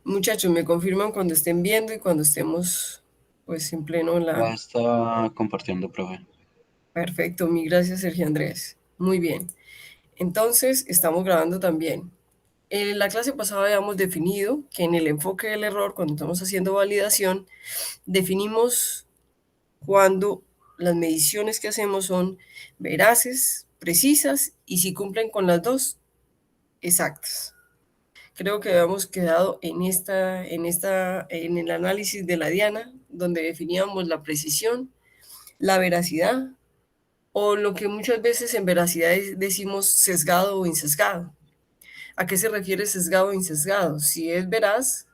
Muchachos, me confirman cuando estén viendo y cuando estemos pues en pleno en Ya la... está compartiendo, profe. Perfecto, mil gracias, Sergio Andrés. Muy bien. Entonces, estamos grabando también. En la clase pasada habíamos definido que en el enfoque del error, cuando estamos haciendo validación, definimos cuando las mediciones que hacemos son veraces, precisas y si cumplen con las dos, exactas. Creo que habíamos quedado en el análisis de la diana, donde definíamos la precisión, la veracidad, o lo que muchas veces en veracidad decimos sesgado o insesgado. ¿A qué se refiere sesgado o insesgado? Si es veraz,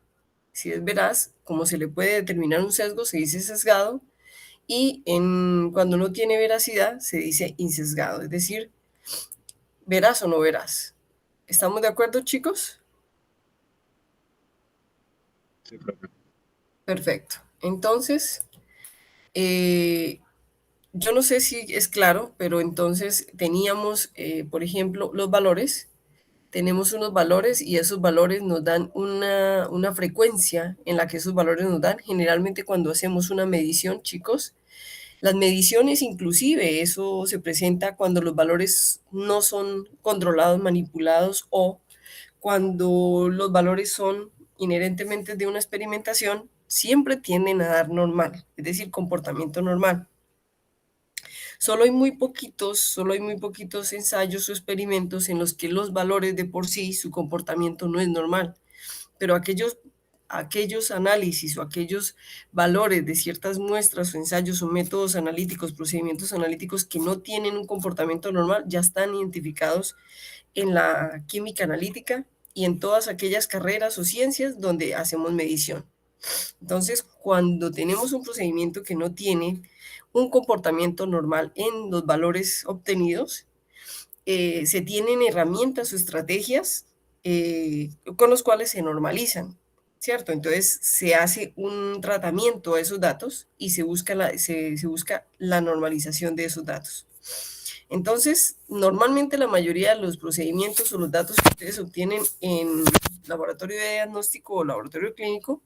como se le puede determinar un sesgo, se dice sesgado, y cuando no tiene veracidad, se dice insesgado, es decir, veraz o no veraz. ¿Estamos de acuerdo, chicos? Sí, profe. Perfecto. Entonces, eh, yo no sé si es claro, pero entonces teníamos, por ejemplo, los valores. Tenemos unos valores y esos valores nos dan una frecuencia en la que esos valores nos dan. Generalmente cuando hacemos una medición, chicos, las mediciones inclusive, eso se presenta cuando los valores no son controlados, manipulados o cuando los valores son inherentemente de una experimentación, siempre tienden a dar normal, es decir, comportamiento normal. Solo hay muy poquitos ensayos o experimentos en los que los valores de por sí, su comportamiento no es normal, pero aquellos análisis o aquellos valores de ciertas muestras o ensayos o métodos analíticos, procedimientos analíticos que no tienen un comportamiento normal, ya están identificados en la química analítica y en todas aquellas carreras o ciencias donde hacemos medición. Entonces, cuando tenemos un procedimiento que no tiene un comportamiento normal en los valores obtenidos, se tienen herramientas o estrategias con los cuales se normalizan, ¿cierto? Entonces se hace un tratamiento a esos datos y se busca la normalización de esos datos. Entonces, normalmente la mayoría de los procedimientos o los datos que ustedes obtienen en laboratorio de diagnóstico o laboratorio clínico,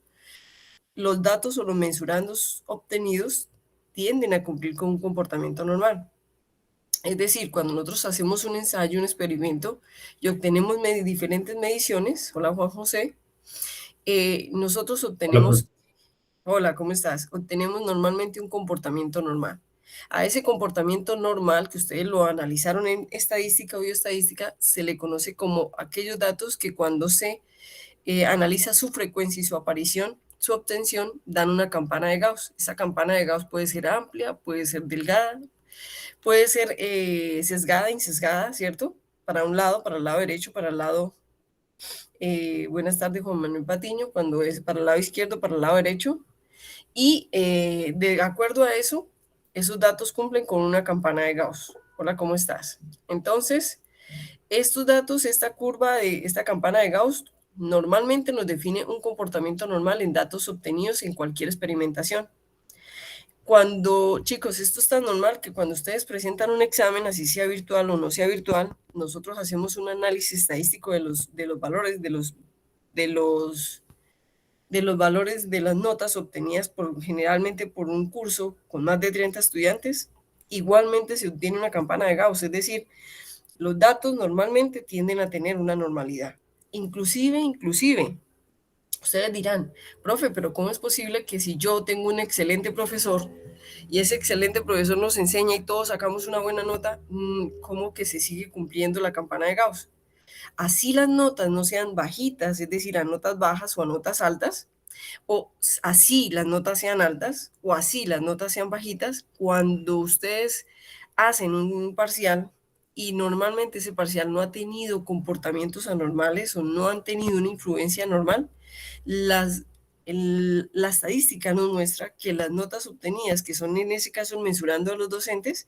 los datos o los mensurandos obtenidos tienden a cumplir con un comportamiento normal. Es decir, cuando nosotros hacemos un ensayo, un experimento y obtenemos diferentes mediciones, hola Juan José, nosotros Hola, profe. obtenemos, hola, ¿cómo estás? Obtenemos normalmente un comportamiento normal. A ese comportamiento normal que ustedes lo analizaron en estadística o bioestadística, se le conoce como aquellos datos que cuando se analiza su frecuencia y su aparición, su obtención, dan una campana de Gauss. Esa campana de Gauss puede ser amplia, puede ser delgada, puede ser sesgada, insesgada, ¿cierto? Para un lado, para el lado derecho, para el lado, buenas tardes Juan Manuel Patiño, cuando es para el lado izquierdo, para el lado derecho. Y de acuerdo a eso, esos datos cumplen con una campana de Gauss. Hola, ¿cómo estás? Entonces, estos datos, esta curva de esta campana de Gauss, normalmente nos define un comportamiento normal en datos obtenidos en cualquier experimentación. Cuando, chicos, esto es tan normal que cuando ustedes presentan un examen, así sea virtual o no sea virtual, nosotros hacemos un análisis estadístico de los valores, de los valores de las notas obtenidas generalmente por un curso con más de 30 estudiantes. Igualmente se obtiene una campana de Gauss, es decir, los datos normalmente tienden a tener una normalidad. Inclusive, ustedes dirán, profe, pero ¿cómo es posible que si yo tengo un excelente profesor y ese excelente profesor nos enseña y todos sacamos una buena nota, cómo que se sigue cumpliendo la campana de Gauss? Así las notas no sean bajitas, es decir, a notas bajas o a notas altas, o así las notas sean altas o así las notas sean bajitas, cuando ustedes hacen un parcial y normalmente ese parcial no ha tenido comportamientos anormales o no han tenido una influencia normal, las, la estadística nos muestra que las notas obtenidas, que son en ese caso mensurando a los docentes,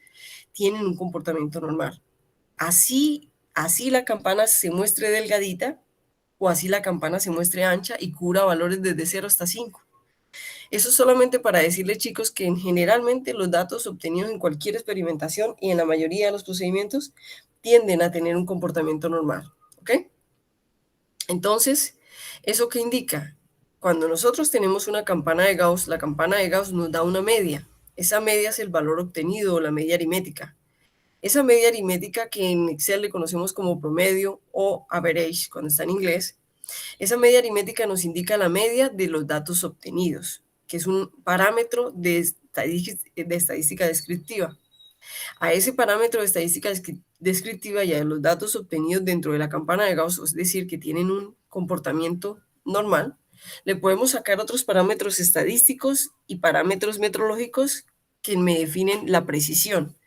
tienen un comportamiento normal. Así la campana se muestre delgadita o así la campana se muestre ancha y cubra valores desde 0 hasta 5. Eso es solamente para decirles, chicos, que generalmente los datos obtenidos en cualquier experimentación y en la mayoría de los procedimientos tienden a tener un comportamiento normal. ¿Ok? Entonces, ¿eso qué indica? cuando nosotros tenemos una campana de Gauss, la campana de Gauss nos da una media. Esa media es el valor obtenido o la media aritmética. Esa media aritmética que en Excel le conocemos como promedio o average cuando está en inglés, esa media aritmética nos indica la media de los datos obtenidos, que es un parámetro de estadística descriptiva. A ese parámetro de estadística descriptiva y a los datos obtenidos dentro de la campana de Gauss, es decir, que tienen un comportamiento normal, le podemos sacar otros parámetros estadísticos y parámetros metrológicos que me definen la precisión,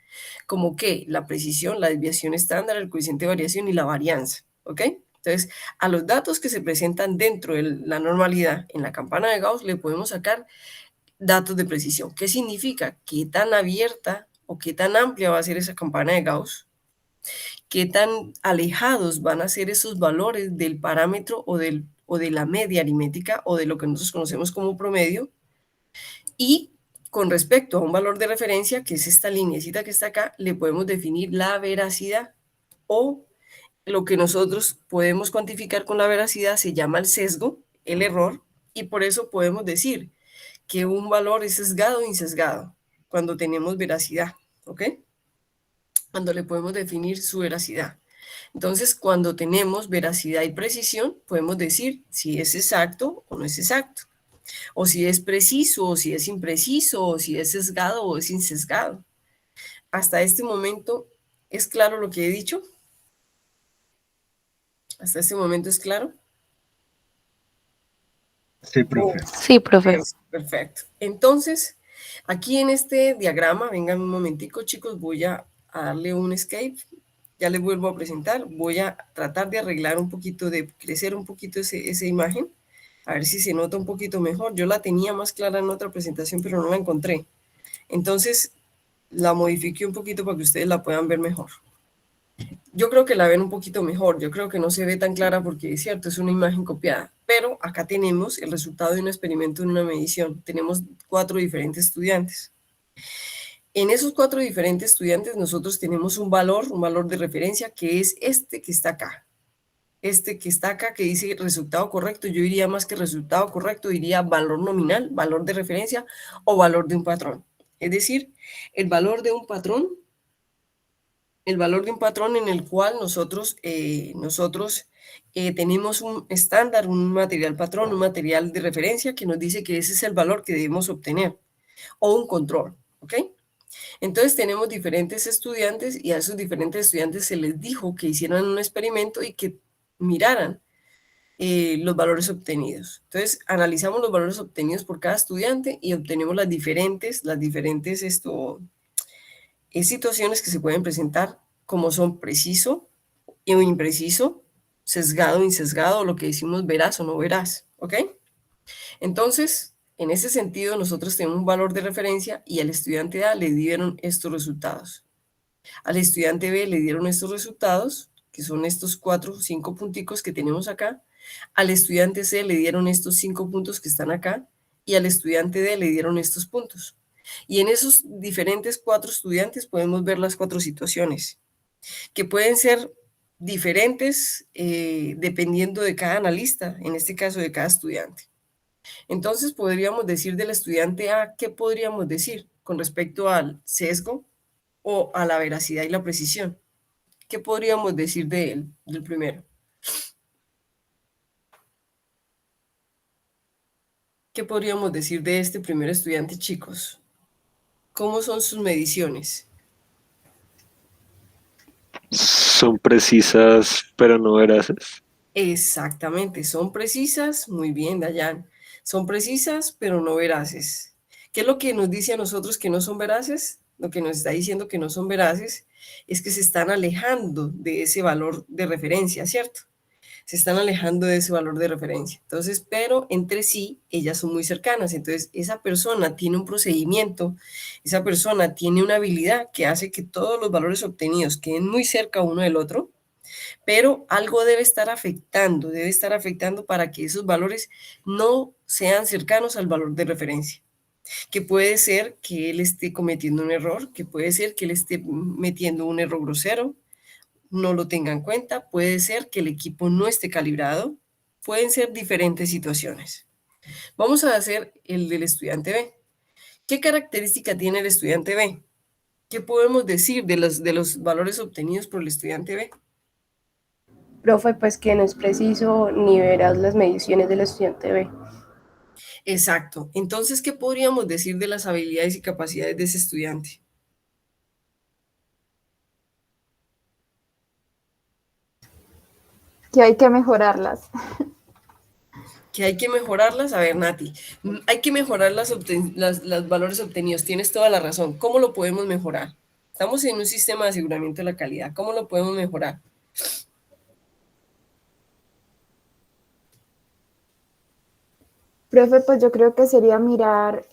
como que la precisión, la desviación estándar, el coeficiente de variación y la varianza, ¿ok? Entonces, a los datos que se presentan dentro de la normalidad en la campana de Gauss le podemos sacar datos de precisión. ¿Qué significa? ¿Qué tan abierta o qué tan amplia va a ser esa campana de Gauss? ¿Qué tan alejados van a ser esos valores del parámetro o de la media aritmética o de lo que nosotros conocemos como promedio? Y con respecto a un valor de referencia, que es esta lineecita que está acá, le podemos definir la veracidad o lo que nosotros podemos cuantificar con la veracidad se llama el sesgo, el error, y por eso podemos decir que un valor es sesgado o insesgado cuando tenemos veracidad, ¿ok? Cuando le podemos definir su veracidad. Entonces, cuando tenemos veracidad y precisión, podemos decir si es exacto o no es exacto, o si es preciso o si es impreciso, o si es sesgado o es insesgado. Hasta este momento, ¿es claro lo que he dicho? ¿Hasta este momento es claro? Sí, profe. Sí, profe. Perfecto. Entonces, aquí en este diagrama, vengan un momentico, chicos, voy a darle un escape. Ya les vuelvo a presentar. Voy a tratar de arreglar un poquito, de crecer un poquito esa imagen. A ver si se nota un poquito mejor. Yo la tenía más clara en otra presentación, pero no la encontré. Entonces, la modifiqué un poquito para que ustedes la puedan ver mejor. Yo creo que la ven un poquito mejor, yo creo que no se ve tan clara porque es cierto, es una imagen copiada, pero acá tenemos el resultado de un experimento en una medición. Tenemos 4 diferentes estudiantes. En esos 4 diferentes estudiantes nosotros tenemos un valor de referencia que es este que está acá. Este que está acá que dice resultado correcto, yo diría más que resultado correcto, diría valor nominal, valor de referencia o valor de un patrón. Es decir, el valor de un patrón en el cual nosotros tenemos un estándar, un material patrón, un material de referencia que nos dice que ese es el valor que debemos obtener, o un control, ¿ok? Entonces tenemos diferentes estudiantes y a esos diferentes estudiantes se les dijo que hicieran un experimento y que miraran los valores obtenidos. Entonces analizamos los valores obtenidos por cada estudiante y obtenemos las diferentes situaciones que se pueden presentar, como son preciso o impreciso, sesgado o insesgado, lo que decimos veraz o no veraz, ¿ok? Entonces, en ese sentido, nosotros tenemos un valor de referencia y al estudiante A le dieron estos resultados. Al estudiante B le dieron estos resultados, que son estos 4 o 5 punticos que tenemos acá. Al estudiante C le dieron estos 5 puntos que están acá y al estudiante D le dieron estos puntos. Y en esos diferentes 4 estudiantes podemos ver las 4 situaciones, que pueden ser diferentes dependiendo de cada analista, en este caso de cada estudiante. Entonces podríamos decir del estudiante A, ¿qué podríamos decir con respecto al sesgo o a la veracidad y la precisión? ¿Qué podríamos decir de él, del primero? ¿Qué podríamos decir de este primer estudiante, chicos? ¿Cómo son sus mediciones? Son precisas, pero no veraces. Exactamente, son precisas, muy bien, Dayan. Son precisas, pero no veraces. ¿Qué es lo que nos dice a nosotros que no son veraces? Lo que nos está diciendo que no son veraces es que se están alejando de ese valor de referencia, ¿cierto? Se están alejando de ese valor de referencia. Entonces, pero entre sí, ellas son muy cercanas. Entonces, esa persona tiene un procedimiento, esa persona tiene una habilidad que hace que todos los valores obtenidos queden muy cerca uno del otro, pero algo debe estar afectando para que esos valores no sean cercanos al valor de referencia. Que puede ser que él esté cometiendo un error, que puede ser que él esté metiendo un error grosero, no lo tenga en cuenta, puede ser que el equipo no esté calibrado, pueden ser diferentes situaciones. Vamos a hacer el del estudiante B. ¿Qué característica tiene el estudiante B? ¿Qué podemos decir de los valores obtenidos por el estudiante B? Profe, pues que no es preciso ni verás las mediciones del estudiante B. Exacto. Entonces, ¿qué podríamos decir de las habilidades y capacidades de ese estudiante? Que hay que mejorarlas. Que hay que mejorarlas. A ver, Nati, hay que mejorar los valores obtenidos. Tienes toda la razón. ¿Cómo lo podemos mejorar? Estamos en un sistema de aseguramiento de la calidad. ¿Cómo lo podemos mejorar? Profe, pues yo creo que sería mirar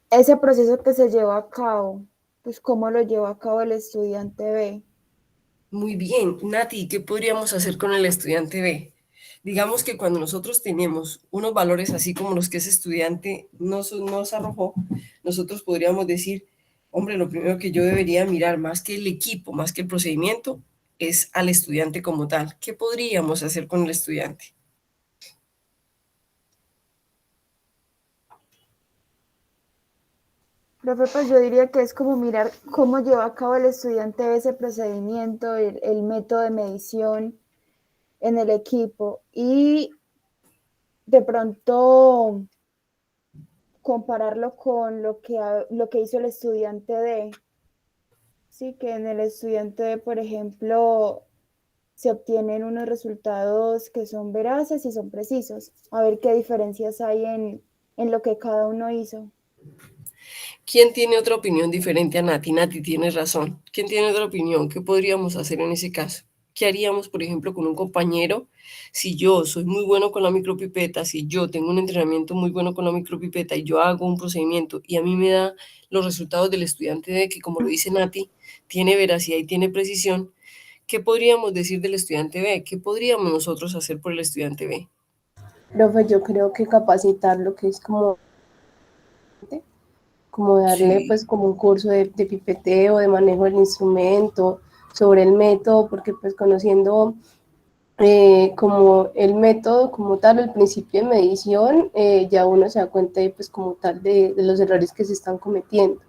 ese proceso que se lleva a cabo, pues cómo lo lleva a cabo el estudiante B. Muy bien, Nati, ¿qué podríamos hacer con el estudiante B? Digamos que cuando nosotros tenemos unos valores así como los que ese estudiante nos arrojó, nosotros podríamos decir, hombre, lo primero que yo debería mirar más que el equipo, más que el procedimiento, es al estudiante como tal. ¿Qué podríamos hacer con el estudiante? Profe, pues yo diría que es como mirar cómo lleva a cabo el estudiante B ese procedimiento, el método de medición en el equipo y de pronto compararlo con lo que hizo el estudiante D. Sí, que en el estudiante D, por ejemplo, se obtienen unos resultados que son veraces y son precisos. A ver qué diferencias hay en lo que cada uno hizo. ¿Quién tiene otra opinión diferente a Nati? Nati tiene razón. ¿Quién tiene otra opinión? ¿Qué podríamos hacer en ese caso? ¿Qué haríamos, por ejemplo, con un compañero? Si yo soy muy bueno con la micropipeta, si yo tengo un entrenamiento muy bueno con la micropipeta y yo hago un procedimiento y a mí me da los resultados del estudiante de que, como lo dice Nati, tiene veracidad y tiene precisión, ¿qué podríamos decir del estudiante B? ¿Qué podríamos nosotros hacer por el estudiante B? Profe, yo creo que capacitar lo que es como darle Sí. pues como un curso de pipeteo, de manejo del instrumento, sobre el método, porque pues conociendo como el método como tal, el principio de medición, ya uno se da cuenta pues como tal de los errores que se están cometiendo.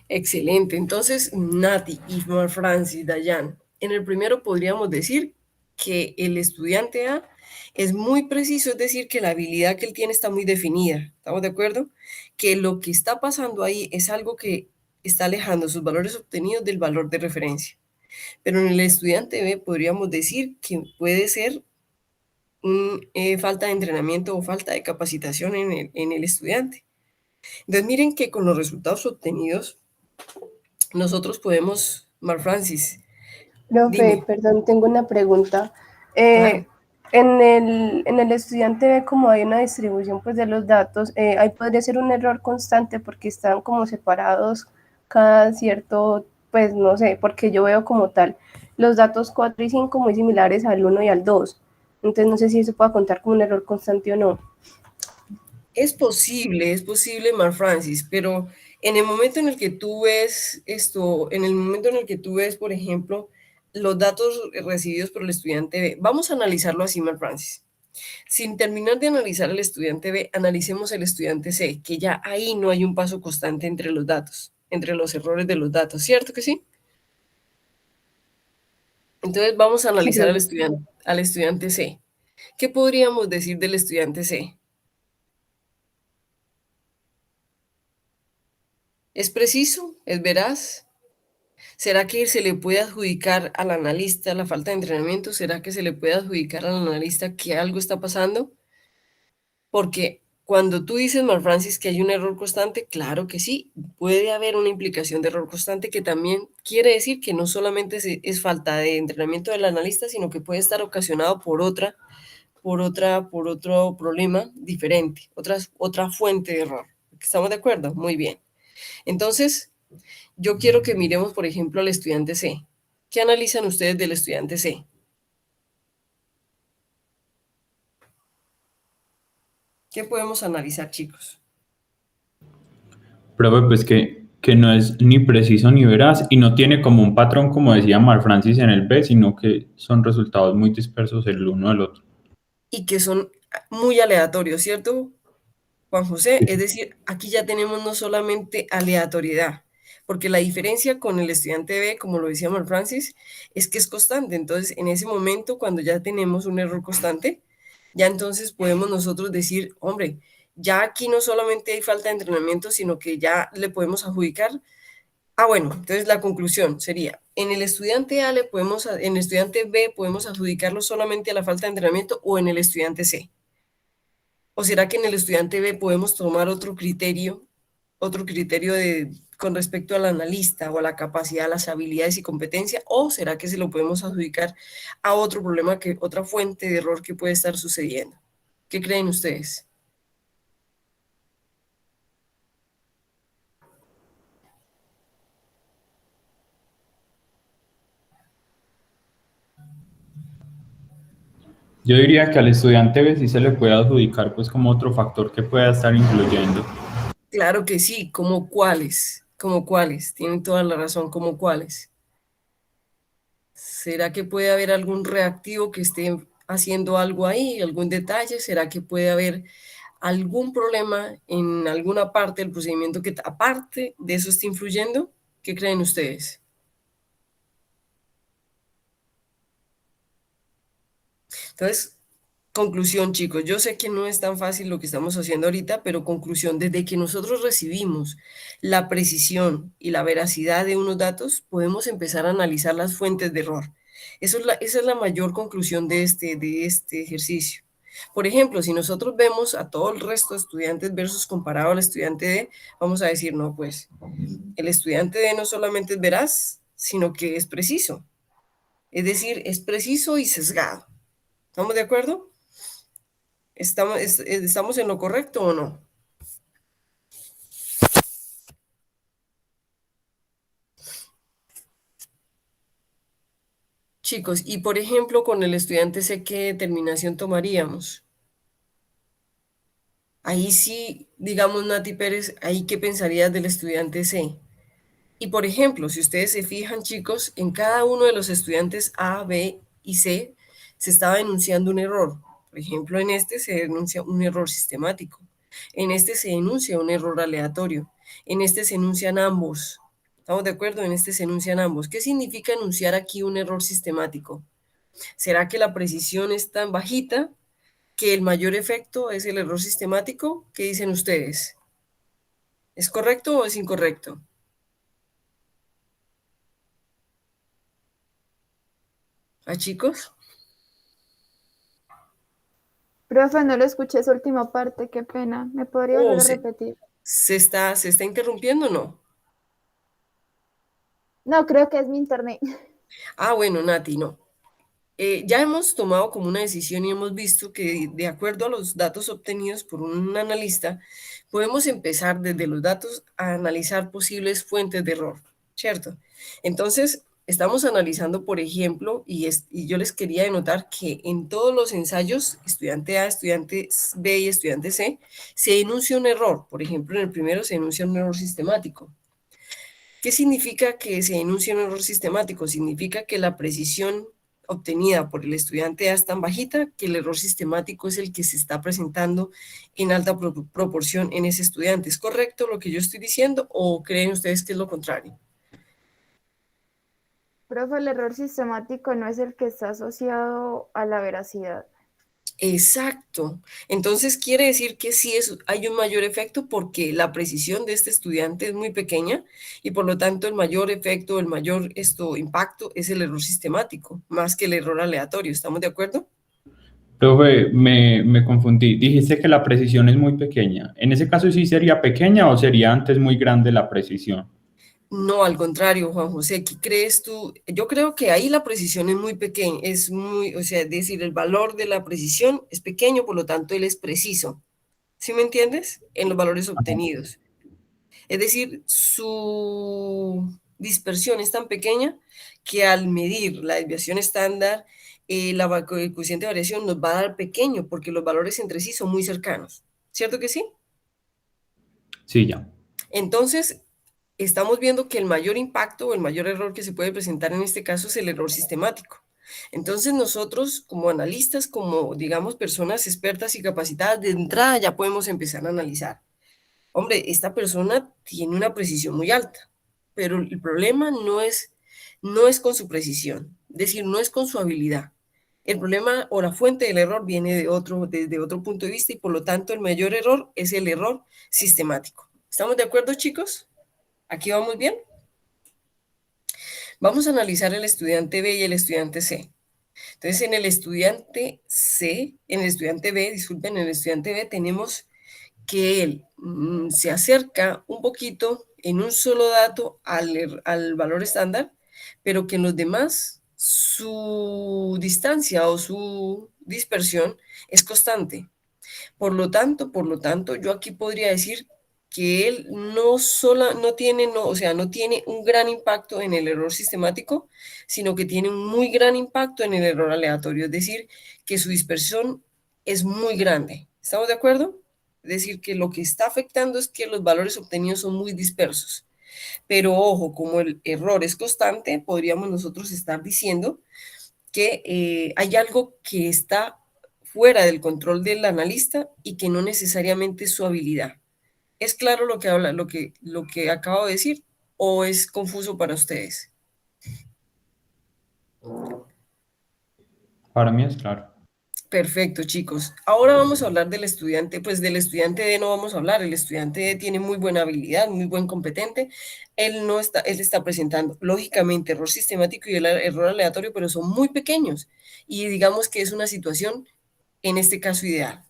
Excelente. Entonces, Nati, Ismael, Francis, Dayan, en el primero podríamos decir que el estudiante A es muy preciso, es decir, que la habilidad que él tiene está muy definida. ¿Estamos de acuerdo? Que lo que está pasando ahí es algo que está alejando sus valores obtenidos del valor de referencia. Pero en el estudiante B podríamos decir que puede ser falta de entrenamiento o falta de capacitación en el estudiante. Entonces, miren que con los resultados obtenidos, nosotros podemos, Mar Francis, Profe, dime, perdón, tengo una pregunta. claro. Eh, en el estudiante ve como hay una distribución pues de los datos, ahí podría ser un error constante porque están como separados cada cierto, pues no sé, porque yo veo como tal los datos 4 y 5 muy similares al uno y al 2. Entonces no sé si eso puede contar como un error constante o no. Es posible, Mar Francis, pero en el momento en el que tú ves esto, en el momento en el que tú ves, por ejemplo, los datos recibidos por el estudiante B, vamos a analizarlo así, Mar Francis. Sin terminar de analizar el estudiante B, analicemos el estudiante C, que ya ahí no hay un paso constante entre los datos, entre los errores de los datos, ¿cierto que sí? Entonces vamos a Sí, analizar profe. al estudiante C. ¿Qué podríamos decir del estudiante C? ¿Es preciso? ¿Es veraz? ¿Será que se le puede adjudicar al analista la falta de entrenamiento? ¿Será que se le puede adjudicar al analista que algo está pasando? Porque cuando tú dices, Mar Francis, que hay un error constante, claro que sí, puede haber una implicación de error constante que también quiere decir que no solamente es falta de entrenamiento del analista, sino que puede estar ocasionado por otro problema diferente, otra fuente de error. ¿Estamos de acuerdo? Muy bien. Entonces, yo quiero que miremos, por ejemplo, al estudiante C. ¿Qué analizan ustedes del estudiante C? ¿Qué podemos analizar, chicos? Profe, pues que que no es ni preciso ni veraz y no tiene como un patrón, como decía Mark Francis en el B, sino que son resultados muy dispersos el uno del otro. Y que son muy aleatorios, ¿cierto, Juan José? Es decir, aquí ya tenemos no solamente aleatoriedad, porque la diferencia con el estudiante B, como lo decía Mark Francis, es que es constante. Entonces, en ese momento, cuando ya tenemos un error constante, ya entonces podemos nosotros decir, hombre, ya aquí no solamente hay falta de entrenamiento, sino que ya le podemos adjudicar. Bueno, entonces la conclusión sería, en el estudiante A en el estudiante B podemos adjudicarlo solamente a la falta de entrenamiento o en el estudiante C. ¿O será que en el estudiante B podemos tomar otro criterio con respecto al analista o a la capacidad, las habilidades y competencia? ¿O será que se lo podemos adjudicar a otro problema, otra fuente de error que puede estar sucediendo? ¿Qué creen ustedes? Yo diría que al estudiante B sí se le puede adjudicar pues como otro factor que pueda estar influyendo. Claro que sí, ¿como cuáles? ¿Como cuáles? Tienen toda la razón, ¿como cuáles? ¿Será que puede haber algún reactivo que esté haciendo algo ahí, algún detalle? ¿Será que puede haber algún problema en alguna parte del procedimiento que aparte de eso esté influyendo? ¿Qué creen ustedes? Entonces, conclusión, chicos, yo sé que no es tan fácil lo que estamos haciendo ahorita, pero conclusión, desde que nosotros recibimos la precisión y la veracidad de unos datos, podemos empezar a analizar las fuentes de error. Esa es la mayor conclusión de este ejercicio. Por ejemplo, si nosotros vemos a todo el resto de estudiantes versus comparado al estudiante D, vamos a decir, no, pues el estudiante D no solamente es veraz, sino que es preciso. Es decir, es preciso y sesgado. ¿Estamos de acuerdo? ¿Estamos en lo correcto o no? Chicos, y por ejemplo, con el estudiante C, ¿qué determinación tomaríamos? Ahí sí, digamos, Nati Pérez, ¿ahí qué pensarías del estudiante C? Y por ejemplo, si ustedes se fijan, chicos, en cada uno de los estudiantes A, B y C se estaba denunciando un error. Por ejemplo, en este se denuncia un error sistemático. En este se denuncia un error aleatorio. En este se enuncian ambos. ¿Estamos de acuerdo? En este se enuncian ambos. ¿Qué significa enunciar aquí un error sistemático? ¿Será que la precisión es tan bajita que el mayor efecto es el error sistemático? ¿Qué dicen ustedes? ¿Es correcto o es incorrecto? ¿A chicos? Profe, no lo escuché esa última parte, qué pena. ¿Me podría ¿O volver a repetir? se está interrumpiendo o no? No, creo que es mi internet. Bueno, Nati, no. Ya hemos tomado como una decisión y hemos visto que de acuerdo a los datos obtenidos por un analista, podemos empezar desde los datos a analizar posibles fuentes de error, ¿cierto? Entonces, estamos analizando, por ejemplo, y yo les quería denotar que en todos los ensayos, estudiante A, estudiante B y estudiante C, se denuncia un error. Por ejemplo, en el primero se denuncia un error sistemático. ¿Qué significa que se denuncie un error sistemático? Significa que la precisión obtenida por el estudiante A es tan bajita que el error sistemático es el que se está presentando en alta proporción en ese estudiante. ¿Es correcto lo que yo estoy diciendo o creen ustedes que es lo contrario? Profe, el error sistemático no es el que está asociado a la veracidad. Exacto. Entonces quiere decir que sí hay un mayor efecto porque la precisión de este estudiante es muy pequeña y por lo tanto el mayor efecto, el mayor impacto es el error sistemático, más que el error aleatorio. ¿Estamos de acuerdo? Profe, me confundí. Dijiste que la precisión es muy pequeña. ¿En ese caso sí sería pequeña o sería antes muy grande la precisión? No, al contrario, Juan José, ¿qué crees tú? Yo creo que ahí la precisión es muy pequeña, o sea, es decir, el valor de la precisión es pequeño, por lo tanto, él es preciso. ¿Sí me entiendes? En los valores obtenidos. Es decir, su dispersión es tan pequeña que al medir la desviación estándar, el coeficiente de variación nos va a dar pequeño porque los valores entre sí son muy cercanos. ¿Cierto que sí? Sí, ya. Entonces, estamos viendo que el mayor impacto o el mayor error que se puede presentar en este caso es el error sistemático. Entonces nosotros como analistas, como digamos personas expertas y capacitadas, de entrada ya podemos empezar a analizar. Hombre, esta persona tiene una precisión muy alta, pero el problema no es con su precisión, es decir, no es con su habilidad. El problema o la fuente del error viene desde otro punto de vista y por lo tanto el mayor error es el error sistemático. ¿Estamos de acuerdo, chicos? ¿Aquí vamos bien? Vamos a analizar el estudiante B y el estudiante C. Entonces, en el estudiante B, disculpen, en el estudiante B tenemos que él se acerca un poquito en un solo dato al valor estándar, pero que en los demás su distancia o su dispersión es constante. Por lo tanto, yo aquí podría decir que él no tiene un gran impacto en el error sistemático, sino que tiene un muy gran impacto en el error aleatorio, es decir, que su dispersión es muy grande. ¿Estamos de acuerdo? Es decir, que lo que está afectando es que los valores obtenidos son muy dispersos. Pero ojo, como el error es constante, podríamos nosotros estar diciendo que hay algo que está fuera del control del analista y que no necesariamente es su habilidad. ¿Es claro lo que acabo de decir o es confuso para ustedes? Para mí es claro. Perfecto, chicos. Ahora vamos a hablar del estudiante, pues del estudiante D no vamos a hablar. El estudiante D tiene muy buena habilidad, muy buen competente. Él está presentando, lógicamente, error sistemático y el error aleatorio, pero son muy pequeños. Y digamos que es una situación, en este caso, ideal.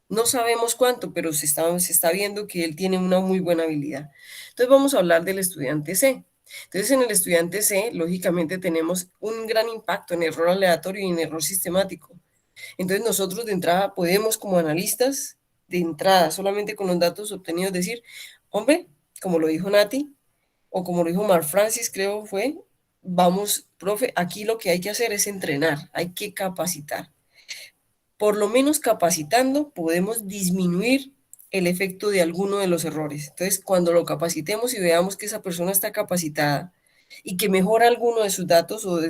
No sabemos cuánto, pero se está viendo que él tiene una muy buena habilidad. Entonces vamos a hablar del estudiante C. Entonces en el estudiante C, lógicamente, tenemos un gran impacto en error aleatorio y en error sistemático. Entonces nosotros de entrada podemos como analistas, de entrada, solamente con los datos obtenidos, decir, hombre, como lo dijo Nati, o como lo dijo Mark Francis, creo fue, vamos, profe, aquí lo que hay que hacer es entrenar, hay que capacitar. Por lo menos capacitando podemos disminuir el efecto de alguno de los errores. Entonces, cuando lo capacitemos y veamos que esa persona está capacitada y que mejora alguno de sus datos o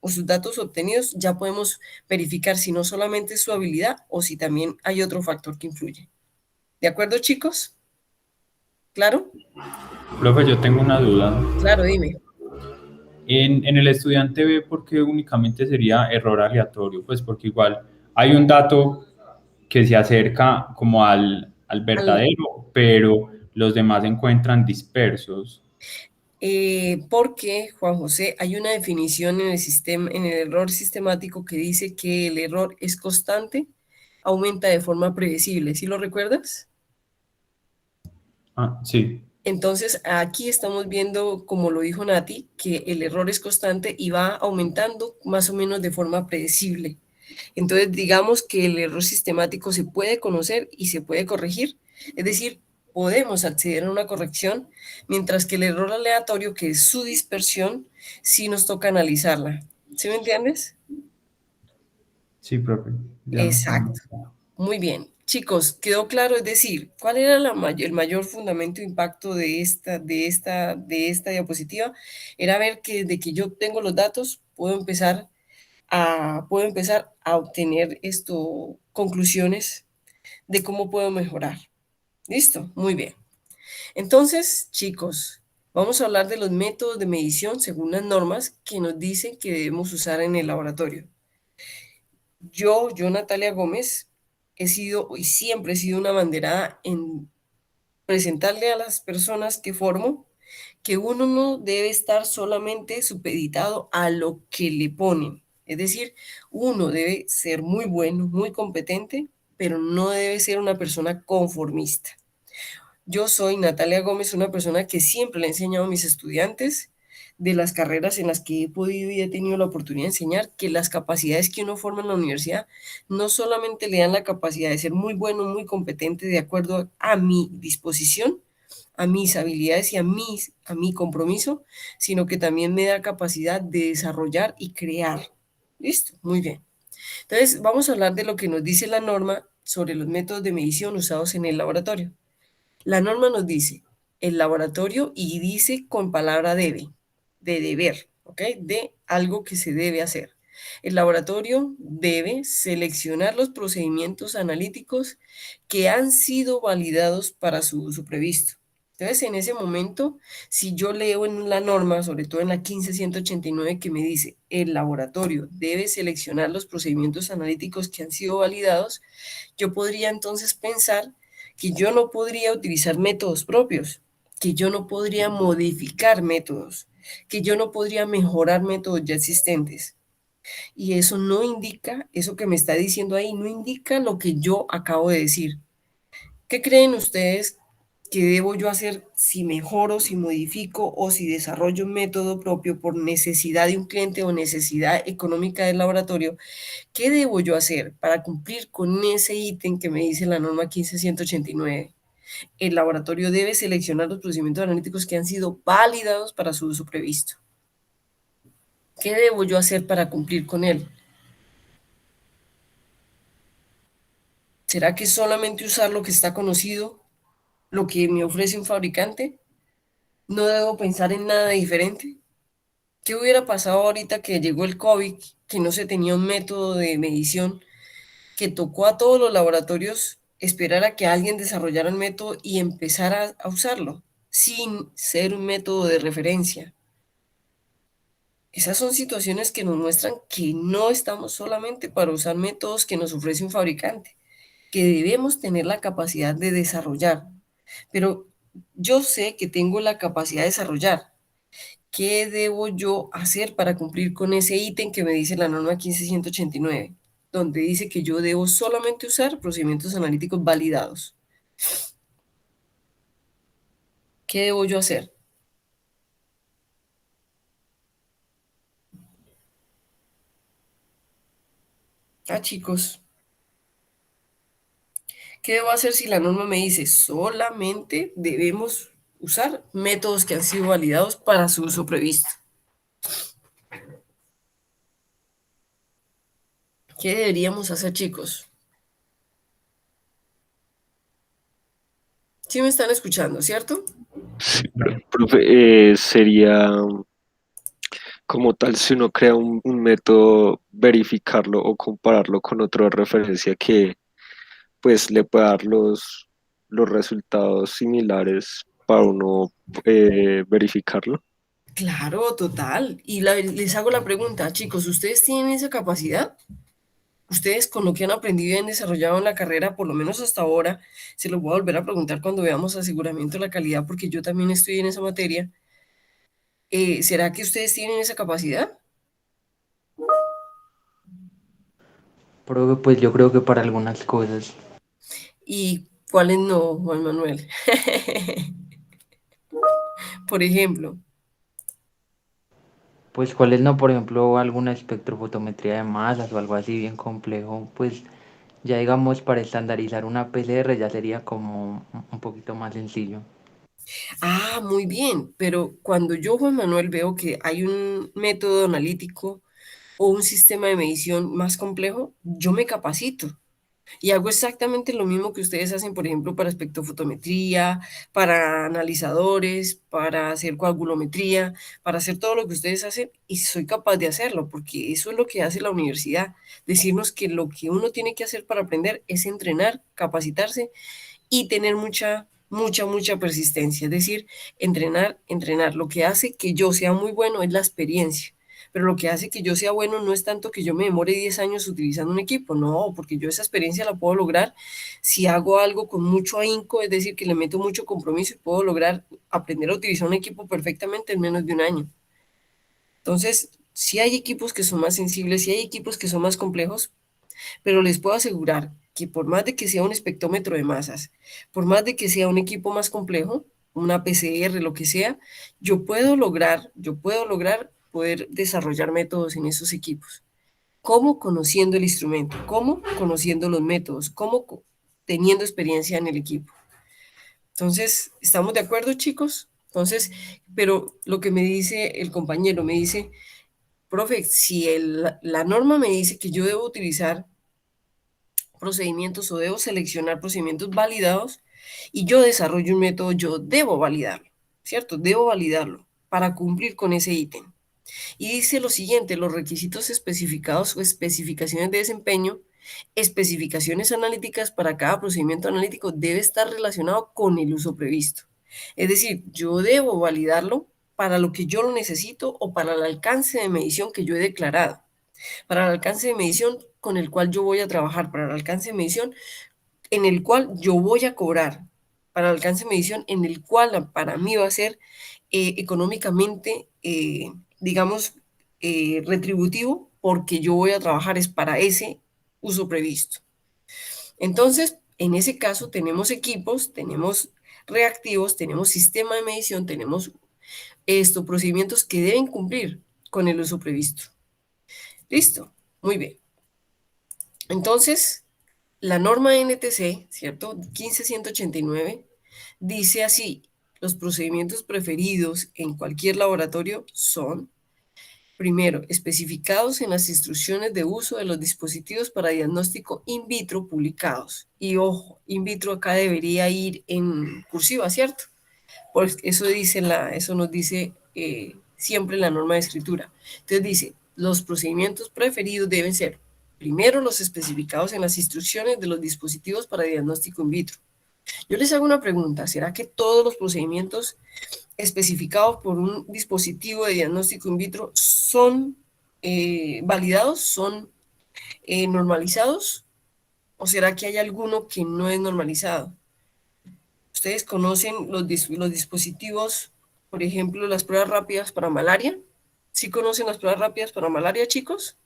sus datos obtenidos, ya podemos verificar si no solamente es su habilidad o si también hay otro factor que influye. ¿De acuerdo, chicos? ¿Claro? Profe, yo tengo una duda. Claro, dime. En el estudiante B, ¿por qué únicamente sería error aleatorio? Pues porque igual hay un dato que se acerca como al verdadero, pero los demás se encuentran dispersos. Porque, Juan José, hay una definición en el sistema, en el error sistemático que dice que el error es constante, aumenta de forma predecible. ¿Sí lo recuerdas? Ah, sí. Entonces, aquí estamos viendo, como lo dijo Nati, que el error es constante y va aumentando más o menos de forma predecible. Entonces, digamos que el error sistemático se puede conocer y se puede corregir, es decir, podemos acceder a una corrección, mientras que el error aleatorio, que es su dispersión, sí nos toca analizarla. ¿Sí me entiendes? Sí, profe. Ya. Exacto. Muy bien. Chicos, ¿quedó claro? Es decir, ¿cuál era el mayor fundamento de impacto de esta diapositiva? Era ver que desde que yo tengo los datos, puedo empezar a obtener conclusiones de cómo puedo mejorar. ¿Listo? Muy bien. Entonces, chicos, vamos a hablar de los métodos de medición según las normas que nos dicen que debemos usar en el laboratorio. Yo, Natalia Gómez, he sido y siempre he sido una banderada en presentarle a las personas que formo que uno no debe estar solamente supeditado a lo que le ponen. Es decir, uno debe ser muy bueno, muy competente, pero no debe ser una persona conformista. Yo soy Natalia Gómez, una persona que siempre le he enseñado a mis estudiantes de las carreras en las que he podido y he tenido la oportunidad de enseñar que las capacidades que uno forma en la universidad no solamente le dan la capacidad de ser muy bueno, muy competente de acuerdo a mi disposición, a mis habilidades y a mi compromiso, sino que también me da capacidad de desarrollar y crear. ¿Listo? Muy bien. Entonces, vamos a hablar de lo que nos dice la norma sobre los métodos de medición usados en el laboratorio. La norma nos dice, el laboratorio y dice con palabra debe, de deber, ¿ok? De algo que se debe hacer. El laboratorio debe seleccionar los procedimientos analíticos que han sido validados para su uso previsto. Entonces, en ese momento, si yo leo en la norma, sobre todo en la 15189, que me dice el laboratorio debe seleccionar los procedimientos analíticos que han sido validados, yo podría entonces pensar que yo no podría utilizar métodos propios, que yo no podría modificar métodos, que yo no podría mejorar métodos ya existentes. Y eso no indica, eso que me está diciendo ahí, no indica lo que yo acabo de decir. ¿Qué creen ustedes que debo yo hacer si mejoro, si modifico o si desarrollo un método propio por necesidad de un cliente o necesidad económica del laboratorio? ¿Qué debo yo hacer para cumplir con ese ítem que me dice la norma 15189? El laboratorio debe seleccionar los procedimientos analíticos que han sido validados para su uso previsto. ¿Qué debo yo hacer para cumplir con él? ¿Será que solamente usar lo que está conocido, lo que me ofrece un fabricante? ¿No debo pensar en nada diferente? ¿Qué hubiera pasado ahorita que llegó el COVID, que no se tenía un método de medición, que tocó a todos los laboratorios esperar a que alguien desarrollara el método y empezara a usarlo, sin ser un método de referencia? Esas son situaciones que nos muestran que no estamos solamente para usar métodos que nos ofrece un fabricante, que debemos tener la capacidad de desarrollar. Pero yo sé que tengo la capacidad de desarrollar. ¿Qué debo yo hacer para cumplir con ese ítem que me dice la norma 15189, donde dice que yo debo solamente usar procedimientos analíticos validados? ¿Qué debo yo hacer? Ah, chicos, ¿qué debo hacer si la norma me dice solamente debemos usar métodos que han sido validados para su uso previsto? ¿Qué deberíamos hacer, chicos? Sí me están escuchando, ¿cierto? Sí, profe, sería como tal si uno crea un método, verificarlo o compararlo con otro de referencia que pues le pueda dar los resultados similares para uno verificarlo. Claro, total. Y les hago la pregunta, chicos, ¿ustedes tienen esa capacidad? Ustedes con lo que han aprendido y han desarrollado en la carrera, por lo menos hasta ahora, se los voy a volver a preguntar cuando veamos aseguramiento de la calidad, porque yo también estoy en esa materia. ¿Será que ustedes tienen esa capacidad? Profe, pues yo creo que para algunas cosas, ¿Y cuáles no, Juan Manuel? Por ejemplo, pues cuáles no, por ejemplo, alguna espectrofotometría de masas o algo así bien complejo, pues ya digamos para estandarizar una PCR ya sería como un poquito más sencillo. muy bien, pero cuando yo, Juan Manuel, veo que hay un método analítico o un sistema de medición más complejo, yo me capacito. Y hago exactamente lo mismo que ustedes hacen, por ejemplo, para espectrofotometría, para analizadores, para hacer coagulometría, para hacer todo lo que ustedes hacen y soy capaz de hacerlo, porque eso es lo que hace la universidad, decirnos que lo que uno tiene que hacer para aprender es entrenar, capacitarse y tener mucha persistencia, es decir, entrenar, entrenar. Lo que hace que yo sea muy bueno es la experiencia. Pero lo que hace que yo sea bueno no es tanto que yo me demore 10 años utilizando un equipo, no, porque yo esa experiencia la puedo lograr si hago algo con mucho ahínco, es decir, que le meto mucho compromiso y puedo lograr aprender a utilizar un equipo perfectamente en menos de un año. Entonces, sí hay equipos que son más sensibles, sí hay equipos que son más complejos, pero les puedo asegurar que por más de que sea un espectrómetro de masas, por más de que sea un equipo más complejo, una PCR, lo que sea, yo puedo lograr poder desarrollar métodos en esos equipos. ¿Cómo? Conociendo el instrumento, ¿cómo? Conociendo los métodos, ¿cómo? Teniendo experiencia en el equipo. Entonces, ¿estamos de acuerdo, chicos? Entonces, pero lo que me dice el compañero, me dice, profe, si la norma me dice que yo debo utilizar procedimientos o debo seleccionar procedimientos validados, y yo desarrollo un método, yo debo validarlo, ¿cierto? Debo validarlo para cumplir con ese ítem. Y dice lo siguiente, los requisitos especificados o especificaciones de desempeño, especificaciones analíticas para cada procedimiento analítico debe estar relacionado con el uso previsto. Es decir, yo debo validarlo para lo que yo lo necesito o para el alcance de medición que yo he declarado, para el alcance de medición con el cual yo voy a trabajar, para el alcance de medición en el cual yo voy a cobrar, para el alcance de medición en el cual para mí va a ser económicamente, digamos, retributivo, porque yo voy a trabajar es para ese uso previsto. Entonces, en ese caso tenemos equipos, tenemos reactivos, tenemos sistema de medición, tenemos procedimientos que deben cumplir con el uso previsto. Listo, muy bien. Entonces, la norma NTC, ¿cierto? 15189, dice así, los procedimientos preferidos en cualquier laboratorio son, primero, especificados en las instrucciones de uso de los dispositivos para diagnóstico in vitro publicados. Y ojo, in vitro acá debería ir en cursiva, ¿cierto? Pues eso nos dice siempre la norma de escritura. Entonces dice, los procedimientos preferidos deben ser, primero, los especificados en las instrucciones de los dispositivos para diagnóstico in vitro. Yo les hago una pregunta, ¿será que todos los procedimientos especificados por un dispositivo de diagnóstico in vitro son validados, son normalizados? ¿O será que hay alguno que no es normalizado? ¿Ustedes conocen los dispositivos, por ejemplo, las pruebas rápidas para malaria? ¿Sí conocen las pruebas rápidas para malaria, chicos?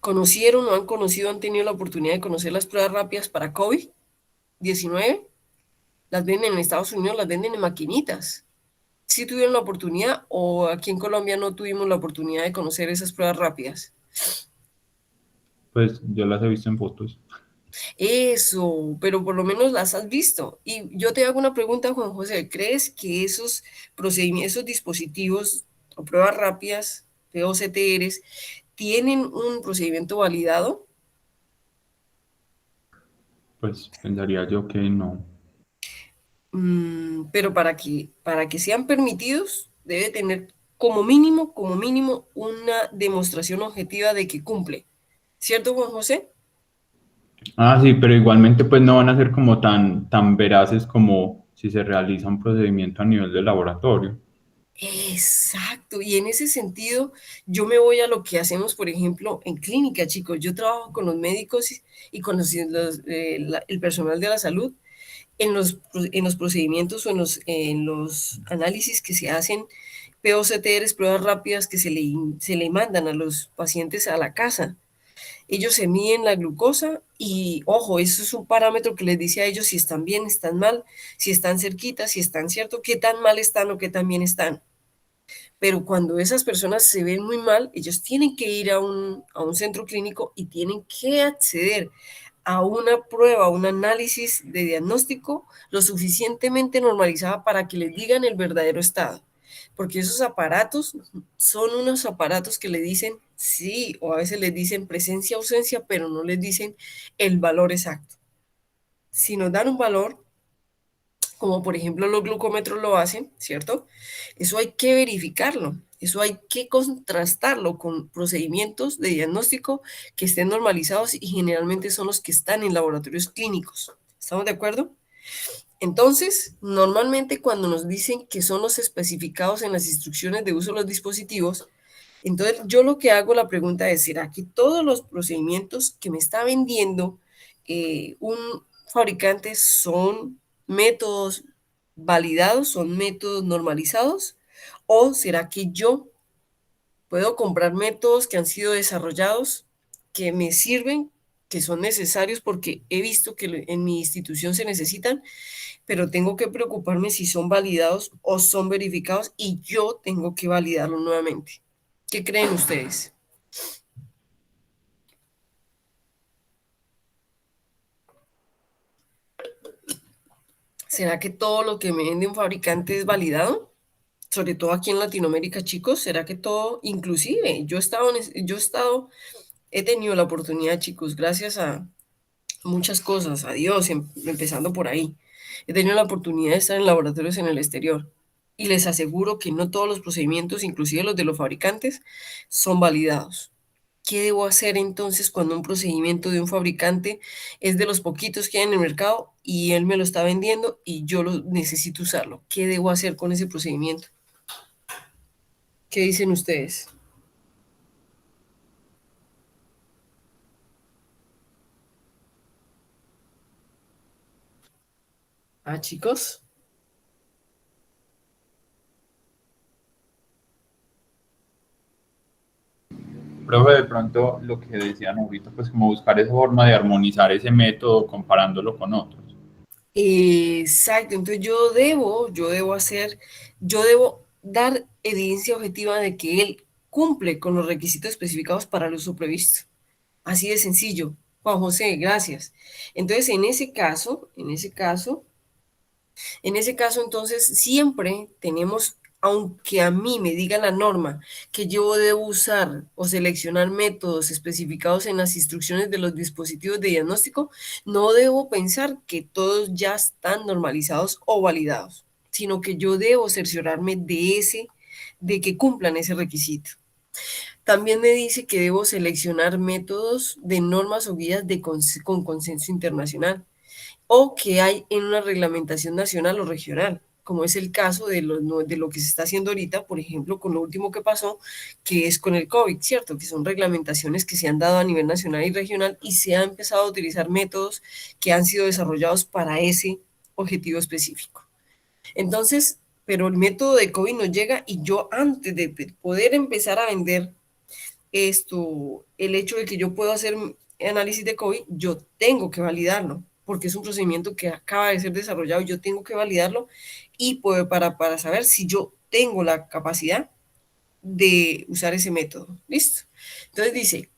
¿Conocieron o han conocido, han tenido la oportunidad de conocer las pruebas rápidas para COVID-19? Las venden en Estados Unidos, las venden en maquinitas. ¿Sí tuvieron la oportunidad o aquí en Colombia no tuvimos la oportunidad de conocer esas pruebas rápidas? Pues yo las he visto en fotos. Eso, pero por lo menos las has visto. Y yo te hago una pregunta, Juan José, ¿crees que esos procedimientos, esos dispositivos o pruebas rápidas, POCTRs, tienen un procedimiento validado? Pues pensaría yo que no. Pero para que sean permitidos, debe tener como mínimo, una demostración objetiva de que cumple. ¿Cierto, Juan José? Ah, sí, pero igualmente pues no van a ser como tan veraces como si se realiza un procedimiento a nivel de laboratorio. Exacto, y en ese sentido yo me voy a lo que hacemos, por ejemplo, en clínica, chicos. Yo trabajo con los médicos y con el personal de la salud en los procedimientos o en los análisis que se hacen, POCTRs, pruebas rápidas que se le mandan a los pacientes a la casa. Ellos se miden la glucosa y, ojo, eso es un parámetro que les dice a ellos si están bien, están mal, si están cerquita, si están cierto, qué tan mal están o qué tan bien están. Pero cuando esas personas se ven muy mal, ellos tienen que ir a un centro clínico y tienen que acceder a una prueba, a un análisis de diagnóstico lo suficientemente normalizada para que les digan el verdadero estado. Porque esos aparatos son unos aparatos que le dicen sí, o a veces les dicen presencia, ausencia, pero no les dicen el valor exacto. Si nos dan un valor, como por ejemplo los glucómetros lo hacen, ¿cierto? Eso hay que verificarlo, eso hay que contrastarlo con procedimientos de diagnóstico que estén normalizados y generalmente son los que están en laboratorios clínicos. ¿Estamos de acuerdo? Entonces, normalmente cuando nos dicen que son los especificados en las instrucciones de uso de los dispositivos, entonces yo lo que hago, la pregunta es, ¿será que todos los procedimientos que me está vendiendo un fabricante son métodos validados, son métodos normalizados? ¿O será que yo puedo comprar métodos que han sido desarrollados, que me sirven, que son necesarios porque he visto que en mi institución se necesitan, pero tengo que preocuparme si son validados o son verificados y yo tengo que validarlo nuevamente? ¿Qué creen ustedes? ¿Será que todo lo que me vende un fabricante es validado? Sobre todo aquí en Latinoamérica, chicos, ¿será que todo, inclusive, he tenido la oportunidad, chicos, gracias muchas cosas, adiós, empezando por ahí. He tenido la oportunidad de estar en laboratorios en el exterior y les aseguro que no todos los procedimientos, inclusive los de los fabricantes, son validados. ¿Qué debo hacer entonces cuando un procedimiento de un fabricante es de los poquitos que hay en el mercado y él me lo está vendiendo y yo necesito usarlo? ¿Qué debo hacer con ese procedimiento? ¿Qué dicen ustedes? Ah, chicos. Profe, de pronto lo que decían ahorita, pues como buscar esa forma de armonizar ese método comparándolo con otros. Exacto, entonces yo debo dar evidencia objetiva de que él cumple con los requisitos especificados para el uso previsto. Así de sencillo. Juan José, gracias. Entonces, en ese caso, entonces, siempre tenemos, aunque a mí me diga la norma que yo debo usar o seleccionar métodos especificados en las instrucciones de los dispositivos de diagnóstico, no debo pensar que todos ya están normalizados o validados, sino que yo debo cerciorarme de que cumplan ese requisito. También me dice que debo seleccionar métodos de normas o guías con consenso internacional o que hay en una reglamentación nacional o regional, como es el caso de lo que se está haciendo ahorita, por ejemplo, con lo último que pasó, que es con el COVID, ¿cierto? Que son reglamentaciones que se han dado a nivel nacional y regional y se han empezado a utilizar métodos que han sido desarrollados para ese objetivo específico. Entonces, pero el método de COVID nos llega y yo antes de poder empezar a vender el hecho de que yo puedo hacer análisis de COVID, yo tengo que validarlo, porque es un procedimiento que acaba de ser desarrollado, yo tengo que validarlo y para saber si yo tengo la capacidad de usar ese método. ¿Listo? Entonces dice,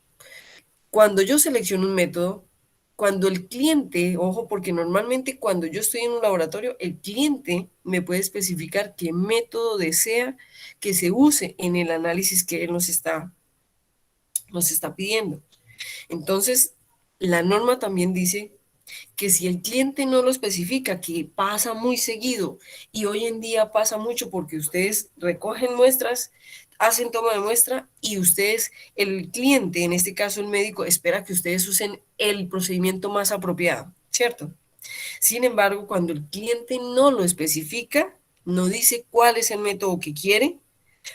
cuando yo selecciono un método, cuando el cliente, ojo, porque normalmente cuando yo estoy en un laboratorio, el cliente me puede especificar qué método desea que se use en el análisis que él nos está pidiendo. Entonces, la norma también dice que si el cliente no lo especifica, que pasa muy seguido y hoy en día pasa mucho porque ustedes recogen muestras, hacen toma de muestra y ustedes, el cliente, en este caso el médico, espera que ustedes usen el procedimiento más apropiado, ¿cierto? Sin embargo, cuando el cliente no lo especifica, no dice cuál es el método que quiere,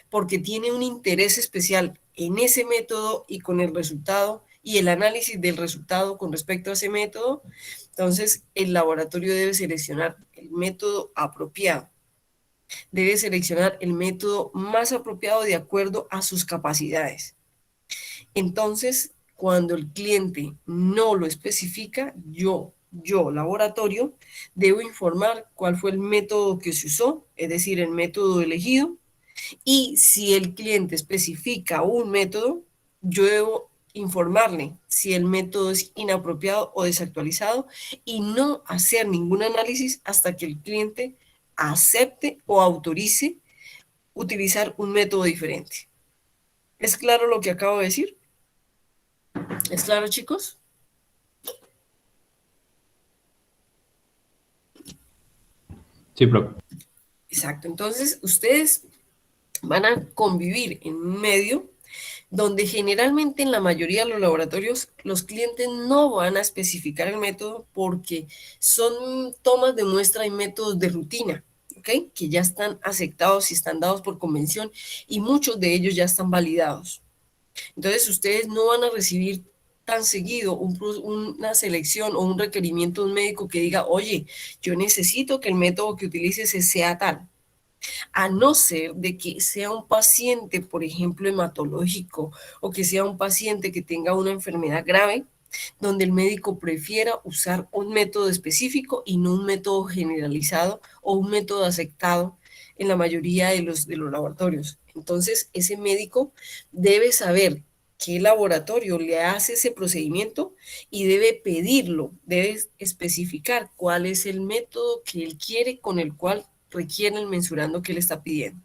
porque tiene un interés especial en ese método y con el resultado y el análisis del resultado con respecto a ese método, entonces el laboratorio debe seleccionar el método apropiado, debe seleccionar el método más apropiado de acuerdo a sus capacidades. Entonces, cuando el cliente no lo especifica, yo, laboratorio, debo informar cuál fue el método que se usó, es decir, el método elegido, y si el cliente especifica un método, yo debo informarle si el método es inapropiado o desactualizado y no hacer ningún análisis hasta que el cliente acepte o autorice utilizar un método diferente. ¿Es claro lo que acabo de decir? ¿Es claro, chicos? Sí, profe. Exacto. Entonces, ustedes van a convivir en un medio donde generalmente en la mayoría de los laboratorios los clientes no van a especificar el método porque son tomas de muestra y métodos de rutina, ¿ok? Que ya están aceptados y están dados por convención y muchos de ellos ya están validados. Entonces ustedes no van a recibir tan seguido una selección o un requerimiento de un médico que diga, oye, yo necesito que el método que utilices sea tal, a no ser de que sea un paciente, por ejemplo, hematológico, o que sea un paciente que tenga una enfermedad grave, donde el médico prefiera usar un método específico y no un método generalizado o un método aceptado en la mayoría de los laboratorios. Entonces, ese médico debe saber qué laboratorio le hace ese procedimiento y debe pedirlo, debe especificar cuál es el método que él quiere con el cual requiere el mensurando que él está pidiendo.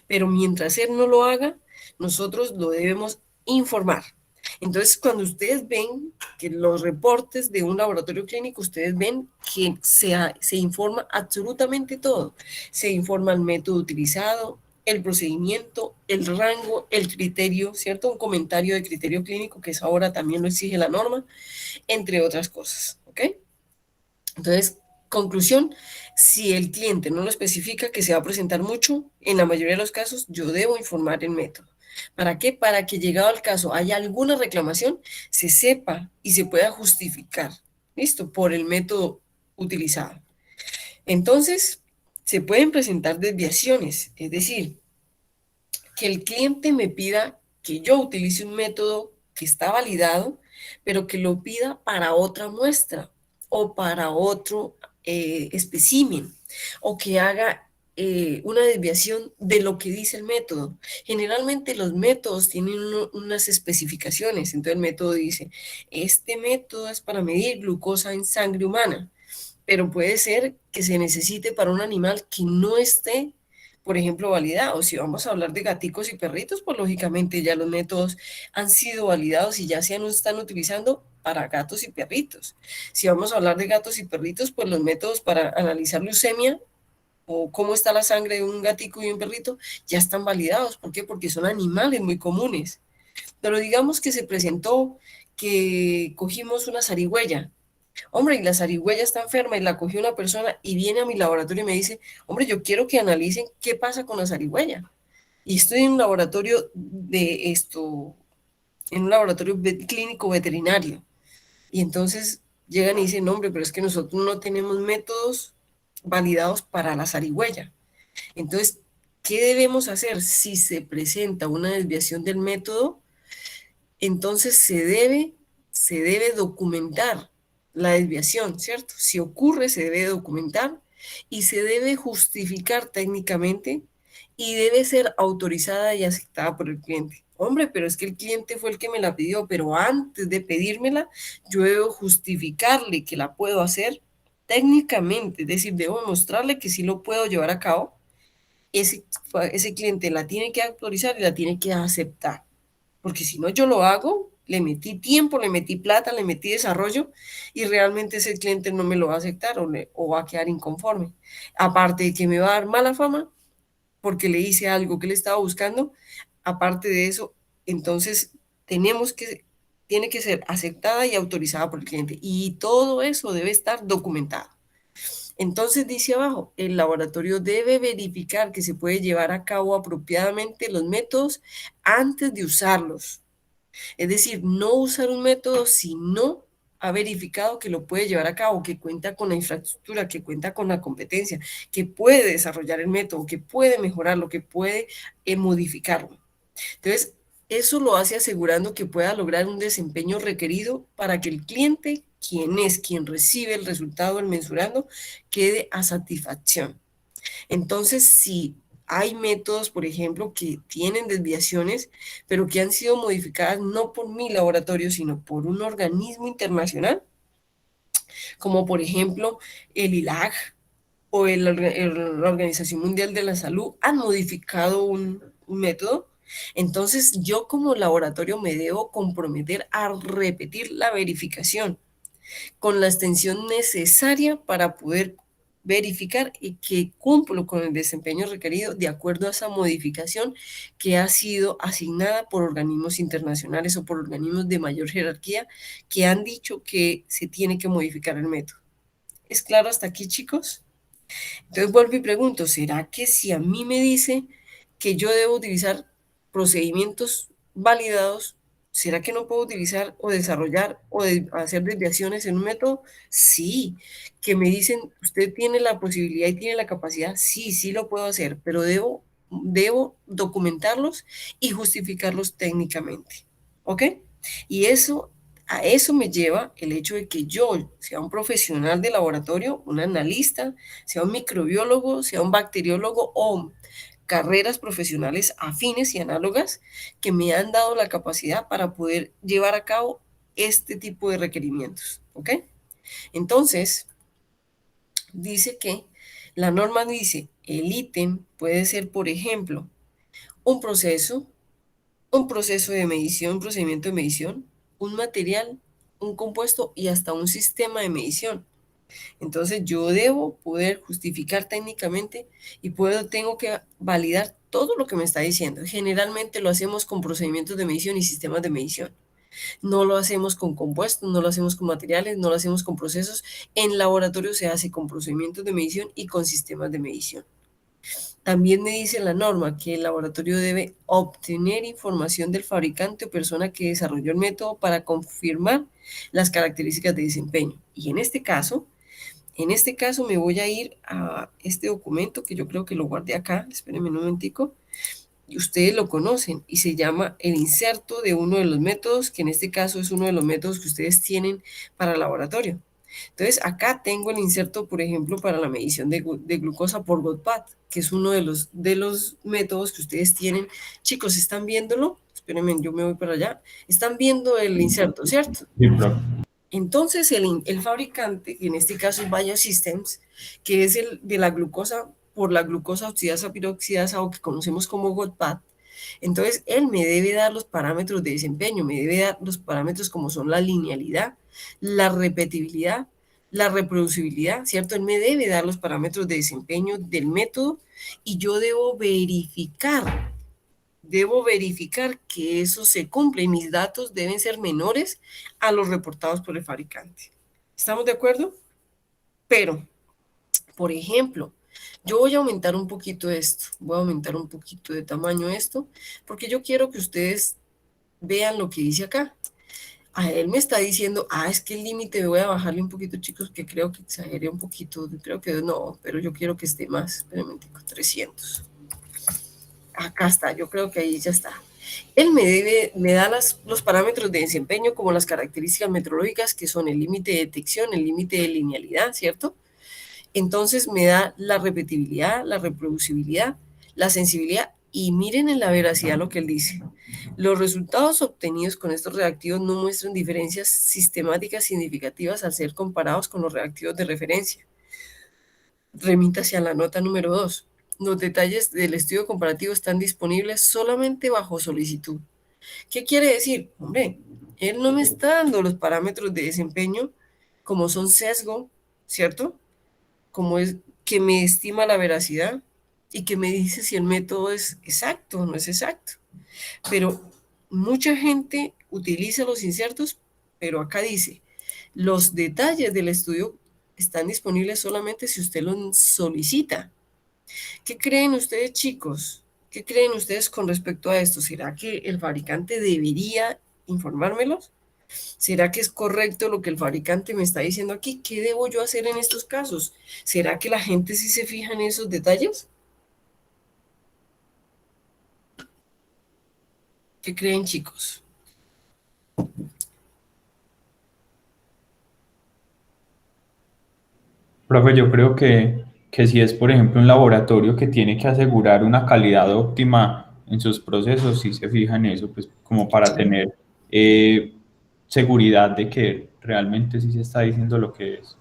Pero mientras él no lo haga, nosotros lo debemos informar. Entonces, cuando ustedes ven que los reportes de un laboratorio clínico, ustedes ven que se informa absolutamente todo. Se informa el método utilizado, el procedimiento, el rango, el criterio, ¿cierto? Un comentario de criterio clínico, que es ahora también lo exige la norma, entre otras cosas, ¿ok? Entonces, conclusión, si el cliente no lo especifica que se va a presentar mucho, en la mayoría de los casos yo debo informar el método. ¿Para qué? Para que llegado al caso haya alguna reclamación, se sepa y se pueda justificar, ¿listo? Por el método utilizado. Entonces, se pueden presentar desviaciones, es decir, que el cliente me pida que yo utilice un método que está validado, pero que lo pida para otra muestra o para otro espécimen, o que haga una desviación de lo que dice el método. Generalmente los métodos tienen unas especificaciones, entonces el método dice, este método es para medir glucosa en sangre humana, pero puede ser que se necesite para un animal que no esté, por ejemplo, validado. Si vamos a hablar de gaticos y perritos, pues lógicamente ya los métodos han sido validados y ya se están utilizando para gatos y perritos. Si vamos a hablar de gatos y perritos, pues los métodos para analizar leucemia o cómo está la sangre de un gatico y un perrito ya están validados. ¿Por qué? Porque son animales muy comunes. Pero digamos que se presentó que cogimos una zarigüeya. Hombre, y la zarigüeya está enferma y la cogió una persona y viene a mi laboratorio y me dice, hombre, yo quiero que analicen qué pasa con la zarigüeya. Y estoy en un laboratorio de esto, en un laboratorio clínico veterinario. Y entonces llegan y dicen, hombre, pero es que nosotros no tenemos métodos validados para la zarigüeya. Entonces, ¿qué debemos hacer si se presenta una desviación del método? Entonces se debe documentar la desviación, ¿cierto? Si ocurre, se debe documentar y se debe justificar técnicamente y debe ser autorizada y aceptada por el cliente. Hombre, pero es que el cliente fue el que me la pidió, pero antes de pedírmela, yo debo justificarle que la puedo hacer técnicamente, es decir, debo mostrarle que sí lo puedo llevar a cabo. Ese cliente la tiene que autorizar y la tiene que aceptar, porque si no yo lo hago, le metí tiempo, le metí plata, le metí desarrollo y realmente ese cliente no me lo va a aceptar o va a quedar inconforme. Aparte de que me va a dar mala fama porque le hice algo que le estaba buscando, aparte de eso, entonces tiene que ser aceptada y autorizada por el cliente y todo eso debe estar documentado. Entonces dice abajo, el laboratorio debe verificar que se puede llevar a cabo apropiadamente los métodos antes de usarlos. Es decir, no usar un método si no ha verificado que lo puede llevar a cabo, que cuenta con la infraestructura, que cuenta con la competencia, que puede desarrollar el método, que puede mejorarlo, que puede modificarlo. Entonces, eso lo hace asegurando que pueda lograr un desempeño requerido para que el cliente, quien recibe el resultado del mensurando, quede a satisfacción. Entonces, si hay métodos, por ejemplo, que tienen desviaciones, pero que han sido modificadas no por mi laboratorio, sino por un organismo internacional, como por ejemplo el ILAG o la Organización Mundial de la Salud, han modificado un método. Entonces, yo como laboratorio me debo comprometer a repetir la verificación con la extensión necesaria para poder verificar y que cumplo con el desempeño requerido de acuerdo a esa modificación que ha sido asignada por organismos internacionales o por organismos de mayor jerarquía que han dicho que se tiene que modificar el método. ¿Es claro hasta aquí, chicos? Entonces vuelvo y pregunto, ¿será que si a mí me dice que yo debo utilizar procedimientos validados, ¿será que no puedo utilizar o desarrollar o hacer desviaciones en un método? Sí, que me dicen, usted tiene la posibilidad y tiene la capacidad, sí, sí lo puedo hacer, pero debo documentarlos y justificarlos técnicamente, ¿ok? Y a eso me lleva el hecho de que yo sea un profesional de laboratorio, un analista, sea un microbiólogo, sea un bacteriólogo o carreras profesionales afines y análogas que me han dado la capacidad para poder llevar a cabo este tipo de requerimientos, ¿ok? Entonces, dice que la norma dice, el ítem puede ser, por ejemplo, un proceso de medición, un procedimiento de medición, un material, un compuesto y hasta un sistema de medición. Entonces yo debo poder justificar técnicamente y tengo que validar todo lo que me está diciendo. Generalmente lo hacemos con procedimientos de medición y sistemas de medición. No lo hacemos con compuestos, no lo hacemos con materiales, no lo hacemos con procesos. En laboratorio se hace con procedimientos de medición y con sistemas de medición. También me dice la norma que el laboratorio debe obtener información del fabricante o persona que desarrolló el método para confirmar las características de desempeño. Y en este caso me voy a ir a este documento que yo creo que lo guardé acá. Espérenme un momentico. Y ustedes lo conocen y se llama el inserto de uno de los métodos, que en este caso es uno de los métodos que ustedes tienen para el laboratorio. Entonces, acá tengo el inserto, por ejemplo, para la medición de glucosa por GOTPAT, que es uno de los métodos que ustedes tienen. Chicos, ¿están viéndolo? Espérenme, yo me voy para allá. ¿Están viendo el inserto, cierto? Sí, profe. Entonces, el fabricante, que en este caso es Biosystems, que es el de la glucosa por la glucosa oxidasa piroxidasa o que conocemos como GOTPAT, entonces él me debe dar los parámetros de desempeño, me debe dar los parámetros como son la linealidad, la repetibilidad, la reproducibilidad, ¿cierto? Él me debe dar los parámetros de desempeño del método y yo debo verificar que eso se cumple y mis datos deben ser menores a los reportados por el fabricante. ¿Estamos de acuerdo? Pero, por ejemplo, yo voy a aumentar un poquito esto, voy a aumentar un poquito de tamaño esto, porque yo quiero que ustedes vean lo que dice acá. A él me está diciendo, es que el límite voy a bajarle un poquito, chicos, que creo que exageré un poquito, creo que no, pero yo quiero que esté más, espérenme, 300. Acá está, yo creo que ahí ya está. Él me da los parámetros de desempeño como las características metrológicas que son el límite de detección, el límite de linealidad, ¿cierto? Entonces me da la repetibilidad, la reproducibilidad, la sensibilidad y miren en la veracidad lo que él dice. Los resultados obtenidos con estos reactivos no muestran diferencias sistemáticas significativas al ser comparados con los reactivos de referencia. Remítase a la nota número 2. Los detalles del estudio comparativo están disponibles solamente bajo solicitud. ¿Qué quiere decir? Hombre, él no me está dando los parámetros de desempeño como son sesgo, ¿cierto? Como es que me estima la veracidad y que me dice si el método es exacto o no es exacto. Pero mucha gente utiliza los insertos, pero acá dice, los detalles del estudio están disponibles solamente si usted los solicita. ¿Qué creen ustedes, chicos? ¿Qué creen ustedes con respecto a esto? ¿Será que el fabricante debería informármelos? ¿Será que es correcto lo que el fabricante me está diciendo aquí? ¿Qué debo yo hacer en estos casos? ¿Será que la gente sí se fija en esos detalles? ¿Qué creen, chicos? Profe, yo creo que si es, por ejemplo, un laboratorio que tiene que asegurar una calidad óptima en sus procesos, sí se fija en eso, pues como para tener seguridad de que realmente sí se está diciendo lo que es.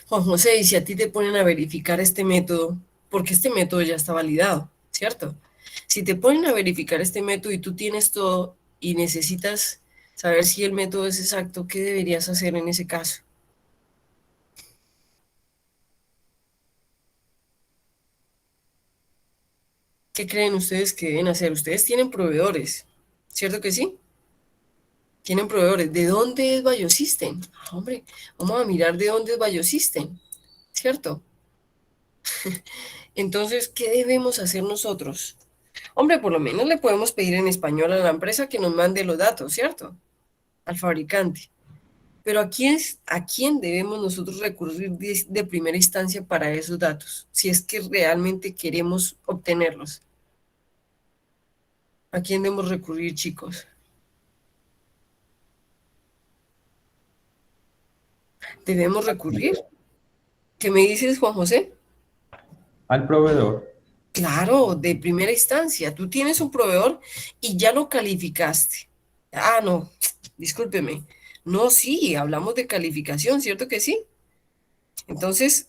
Juan José, y si a ti te ponen a verificar este método, porque este método ya está validado, ¿cierto? Si te ponen a verificar este método y tú tienes todo y necesitas saber si el método es exacto, ¿qué deberías hacer en ese caso? ¿Qué creen ustedes que deben hacer? Ustedes tienen proveedores, ¿cierto que sí? Tienen proveedores. ¿De dónde es Biosystem? Hombre, vamos a mirar de dónde es Biosystem, ¿cierto? Entonces, ¿qué debemos hacer nosotros? Hombre, por lo menos le podemos pedir en español a la empresa que nos mande los datos, ¿cierto? Al fabricante. Pero ¿a quién debemos nosotros recurrir de primera instancia para esos datos? Si es que realmente queremos obtenerlos. ¿A quién debemos recurrir, chicos? Debemos recurrir. ¿Qué me dices, Juan José? Al proveedor. Claro, de primera instancia. Tú tienes un proveedor y ya lo calificaste. No, discúlpeme. No, sí, hablamos de calificación, ¿cierto que sí? Entonces,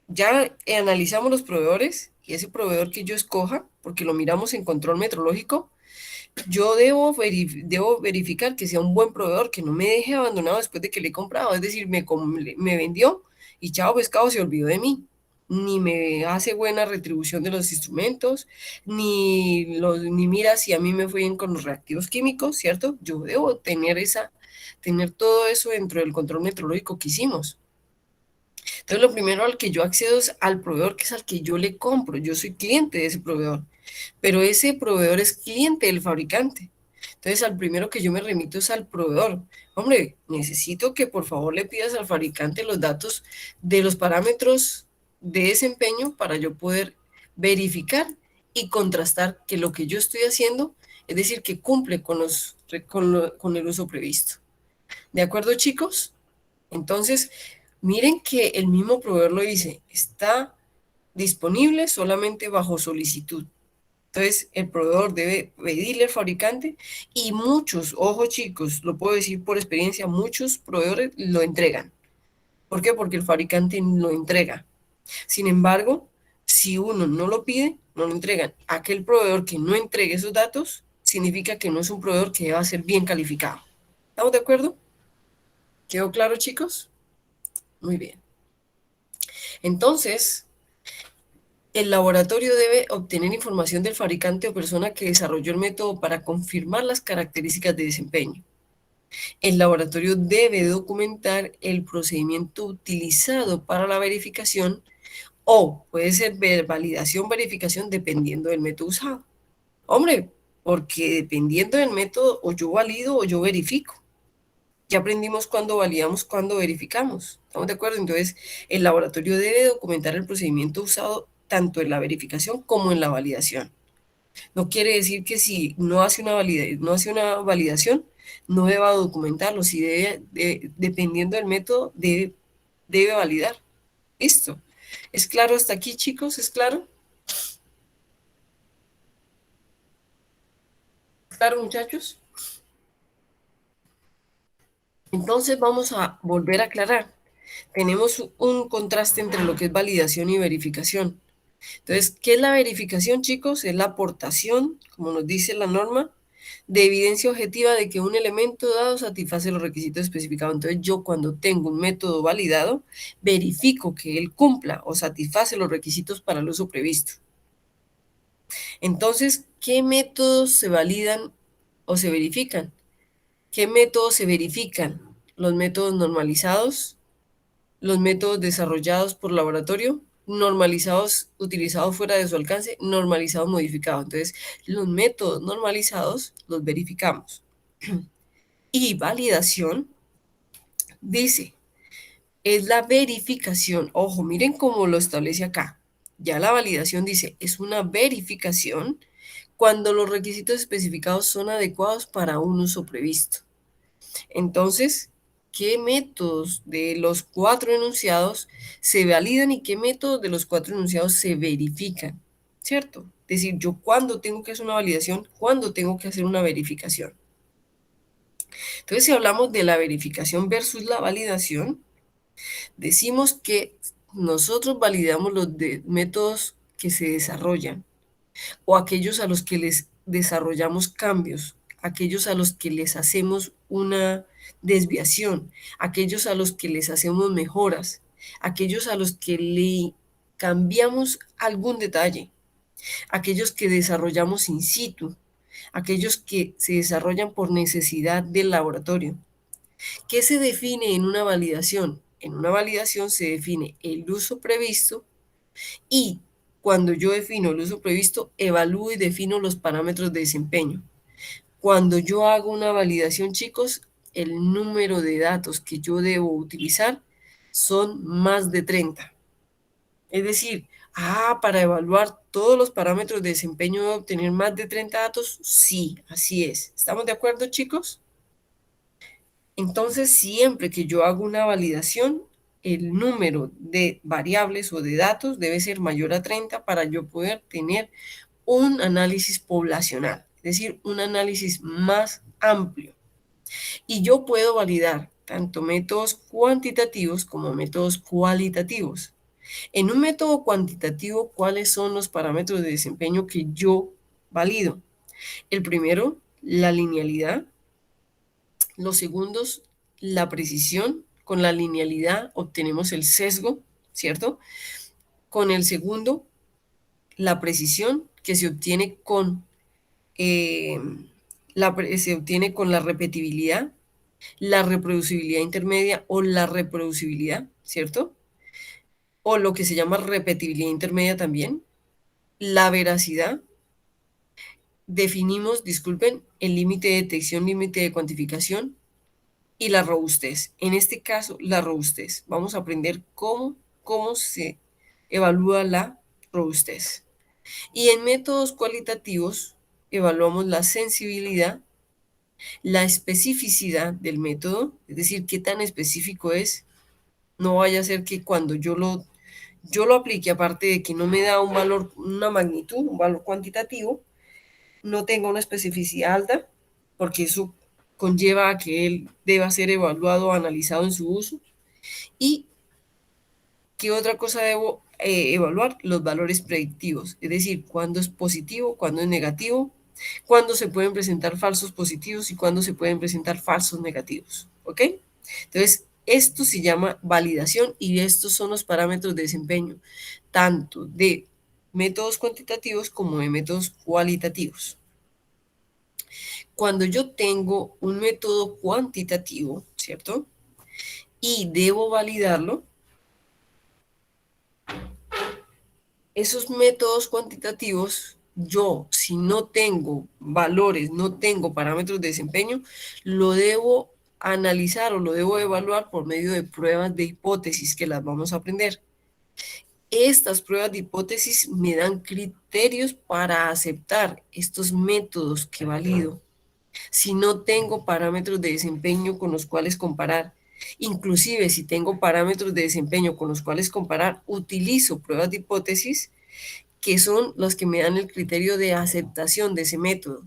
ya analizamos los proveedores y ese proveedor que yo escoja, porque lo miramos en control metrológico, yo debo verificar que sea un buen proveedor, que no me deje abandonado después de que le he comprado. Es decir, me vendió y chao pescado, se olvidó de mí. Ni me hace buena retribución de los instrumentos, ni mira si a mí me fue bien con los reactivos químicos, ¿cierto? Yo debo tener todo eso dentro del control metrológico que hicimos. Entonces, lo primero al que yo accedo es al proveedor, que es al que yo le compro. Yo soy cliente de ese proveedor, pero ese proveedor es cliente del fabricante. Entonces, al primero que yo me remito es al proveedor. Hombre, necesito que por favor le pidas al fabricante los datos de los parámetros de desempeño para yo poder verificar y contrastar que lo que yo estoy haciendo, es decir, que cumple con el uso previsto. ¿De acuerdo, chicos? Entonces, miren que el mismo proveedor lo dice, está disponible solamente bajo solicitud. Entonces, el proveedor debe pedirle al fabricante y muchos, ojo chicos, lo puedo decir por experiencia, muchos proveedores lo entregan. ¿Por qué? Porque el fabricante lo entrega. Sin embargo, si uno no lo pide, no lo entregan. Aquel proveedor que no entregue esos datos significa que no es un proveedor que va a ser bien calificado. ¿Estamos de acuerdo? ¿Quedó claro, chicos? Muy bien. Entonces, el laboratorio debe obtener información del fabricante o persona que desarrolló el método para confirmar las características de desempeño. El laboratorio debe documentar el procedimiento utilizado para la verificación o puede ser validación, verificación, dependiendo del método usado. Hombre, porque dependiendo del método, o yo valido o yo verifico. Ya aprendimos cuándo validamos, cuándo verificamos. ¿Estamos de acuerdo? Entonces, el laboratorio debe documentar el procedimiento usado tanto en la verificación como en la validación. No quiere decir que si no hace una validación, no deba documentarlo. Si dependiendo del método, debe validar. Listo. ¿Es claro hasta aquí, chicos? ¿Es claro? ¿Es claro, muchachos? Entonces vamos a volver a aclarar. Tenemos un contraste entre lo que es validación y verificación. Entonces, ¿qué es la verificación, chicos? Es la aportación, como nos dice la norma, de evidencia objetiva de que un elemento dado satisface los requisitos especificados. Entonces, yo cuando tengo un método validado, verifico que él cumpla o satisface los requisitos para el uso previsto. Entonces, ¿qué métodos se validan o se verifican? ¿Qué métodos se verifican? Los métodos normalizados, los métodos desarrollados por laboratorio, normalizados utilizados fuera de su alcance, normalizados modificados. Entonces, los métodos normalizados los verificamos. Y validación dice, es la verificación. Ojo, miren cómo lo establece acá. Ya la validación dice, es una verificación cuando los requisitos especificados son adecuados para un uso previsto. Entonces, ¿qué métodos de los 4 enunciados se validan y qué métodos de los 4 enunciados se verifican? ¿Cierto? Es decir, yo cuándo tengo que hacer una validación, cuándo tengo que hacer una verificación. Entonces, si hablamos de la verificación versus la validación, decimos que nosotros validamos los métodos que se desarrollan o aquellos a los que les desarrollamos cambios, aquellos a los que les hacemos una desviación, aquellos a los que les hacemos mejoras, aquellos a los que le cambiamos algún detalle, aquellos que desarrollamos in situ, aquellos que se desarrollan por necesidad del laboratorio. ¿Qué se define en una validación? En una validación se define el uso previsto y cuando yo defino el uso previsto, evalúo y defino los parámetros de desempeño. Cuando yo hago una validación, chicos, el número de datos que yo debo utilizar son más de 30. Es decir, para evaluar todos los parámetros de desempeño debo obtener más de 30 datos. Sí, así es. ¿Estamos de acuerdo, chicos? Entonces, siempre que yo hago una validación, el número de variables o de datos debe ser mayor a 30 para yo poder tener un análisis poblacional, es decir, un análisis más amplio. Y yo puedo validar tanto métodos cuantitativos como métodos cualitativos. En un método cuantitativo, ¿cuáles son los parámetros de desempeño que yo valido? El primero la linealidad. Los segundos, la precisión. Con la linealidad obtenemos el sesgo, ¿cierto? Con el segundo, la precisión que se obtiene con, se obtiene con la repetibilidad, la reproducibilidad intermedia o la reproducibilidad, ¿cierto? O lo que se llama repetibilidad intermedia también. La veracidad. Definimos, disculpen, el límite de detección, límite de cuantificación y la robustez. En este caso, la robustez. Vamos a aprender cómo se evalúa la robustez. Y en métodos cualitativos evaluamos la sensibilidad, la especificidad del método, es decir, qué tan específico es. No vaya a ser que cuando yo lo aplique, aparte de que no me da un valor, una magnitud, un valor cuantitativo, no tenga una especificidad alta, porque eso conlleva a que él deba ser evaluado o analizado en su uso. ¿Y qué otra cosa debo evaluar? Los valores predictivos, es decir, cuándo es positivo, cuándo es negativo, cuándo se pueden presentar falsos positivos y cuándo se pueden presentar falsos negativos. ¿Ok? Entonces, esto se llama validación y estos son los parámetros de desempeño, tanto de métodos cuantitativos como de métodos cualitativos. Cuando yo tengo un método cuantitativo, ¿cierto? Y debo validarlo, esos métodos cuantitativos, yo, si no tengo valores, no tengo parámetros de desempeño, lo debo analizar o lo debo evaluar por medio de pruebas de hipótesis que las vamos a aprender. Estas pruebas de hipótesis me dan criterios para aceptar estos métodos que valido. Si no tengo parámetros de desempeño con los cuales comparar, inclusive si tengo parámetros de desempeño con los cuales comparar, utilizo pruebas de hipótesis que son los que me dan el criterio de aceptación de ese método.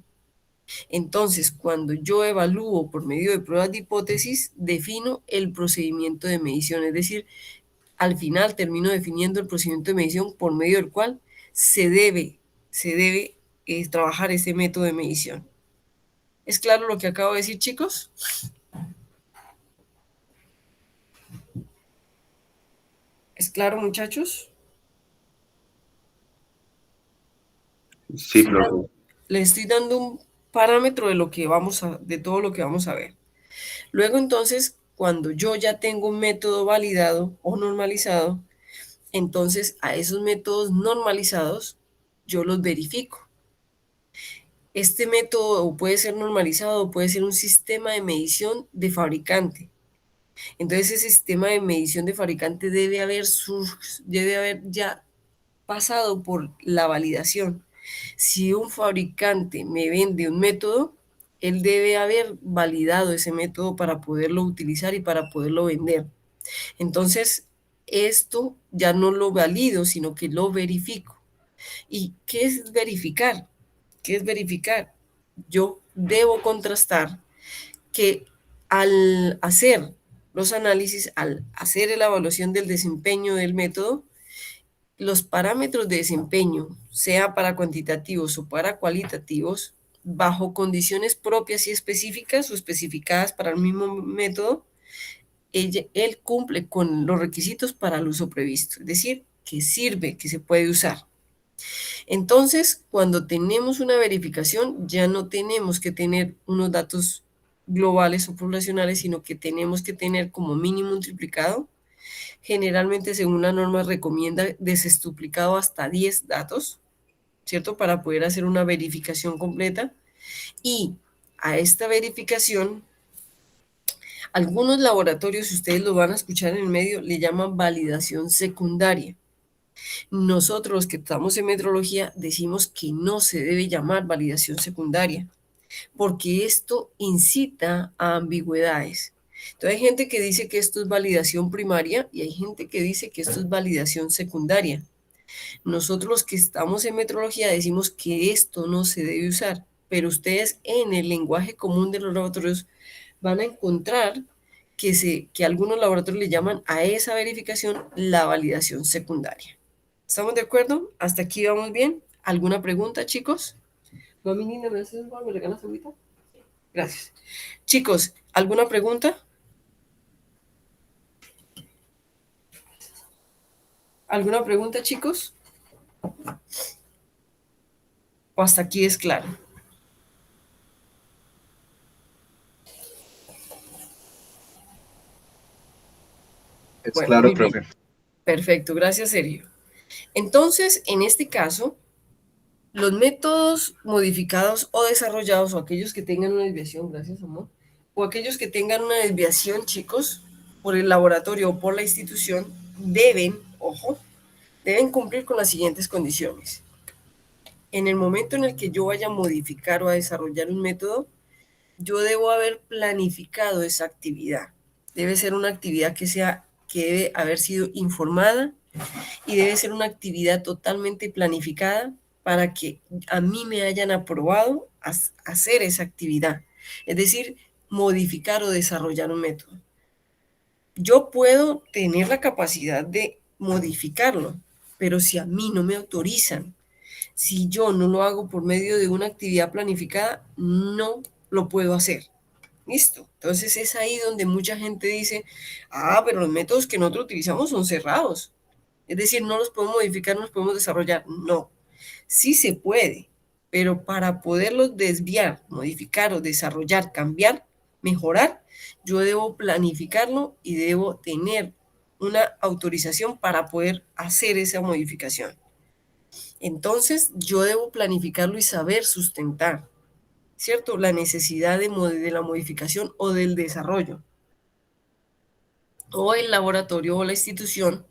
Entonces, cuando yo evalúo por medio de pruebas de hipótesis, defino el procedimiento de medición, es decir, al final termino definiendo el procedimiento de medición por medio del cual se debe trabajar ese método de medición. ¿Es claro lo que acabo de decir, chicos? ¿Es claro, muchachos? Sí, profe. Les estoy dando un parámetro de de todo lo que vamos a ver. Luego, entonces, cuando yo ya tengo un método validado o normalizado, entonces a esos métodos normalizados yo los verifico. Este método puede ser normalizado, puede ser un sistema de medición de fabricante. Entonces, ese sistema de medición de fabricante debe haber ya pasado por la validación. Si un fabricante me vende un método, él debe haber validado ese método para poderlo utilizar y para poderlo vender. Entonces, esto ya no lo valido, sino que lo verifico. ¿Y qué es verificar? ¿Qué es verificar? Yo debo contrastar que al hacer los análisis, al hacer la evaluación del desempeño del método, los parámetros de desempeño, sea para cuantitativos o para cualitativos, bajo condiciones propias y específicas o especificadas para el mismo método, él cumple con los requisitos para el uso previsto, es decir, que sirve, que se puede usar. Entonces, cuando tenemos una verificación, ya no tenemos que tener unos datos globales o poblacionales, sino que tenemos que tener como mínimo un triplicado. Generalmente, según la norma, recomienda desestuplicado hasta 10 datos, ¿cierto? Para poder hacer una verificación completa. Y a esta verificación, algunos laboratorios, si ustedes lo van a escuchar en el medio, le llaman validación secundaria. Nosotros, los que estamos en metrología, decimos que no se debe llamar validación secundaria, porque esto incita a ambigüedades. Entonces hay gente que dice que esto es validación primaria y hay gente que dice que esto es validación secundaria. Nosotros los que estamos en metrología decimos que esto no se debe usar, pero ustedes en el lenguaje común de los laboratorios van a encontrar que algunos laboratorios le llaman a esa verificación la validación secundaria. ¿Estamos de acuerdo? ¿Hasta aquí vamos bien? ¿Alguna pregunta, chicos? Mami linda, ¿me haces igual? ¿Me regalas agüita? Gracias. Chicos, ¿alguna pregunta? ¿Alguna pregunta, chicos? ¿O hasta aquí es claro? Es Bueno, claro, muy bien. profe. Perfecto, gracias, Sergio. Entonces, en este caso, los métodos modificados o desarrollados, o aquellos que tengan una desviación, gracias, amor, o aquellos que tengan una desviación, chicos, por el laboratorio o por la institución, deben, ojo, deben cumplir con las siguientes condiciones. En el momento en el que yo vaya a modificar o a desarrollar un método, yo debo haber planificado esa actividad. Debe ser una actividad que debe haber sido informada y debe ser una actividad totalmente planificada para que a mí me hayan aprobado hacer esa actividad. Es decir, modificar o desarrollar un método. Yo puedo tener la capacidad de modificarlo, pero si a mí no me autorizan, si yo no lo hago por medio de una actividad planificada, no lo puedo hacer. ¿Listo? Entonces es ahí donde mucha gente dice, pero los métodos que nosotros utilizamos son cerrados. Es decir, no los podemos modificar, no los podemos desarrollar. No, sí se puede, pero para poderlos desviar, modificar o desarrollar, cambiar, mejorar, yo debo planificarlo y debo tener una autorización para poder hacer esa modificación. Entonces, yo debo planificarlo y saber sustentar, ¿cierto? La necesidad de la modificación o del desarrollo. O el laboratorio o la institución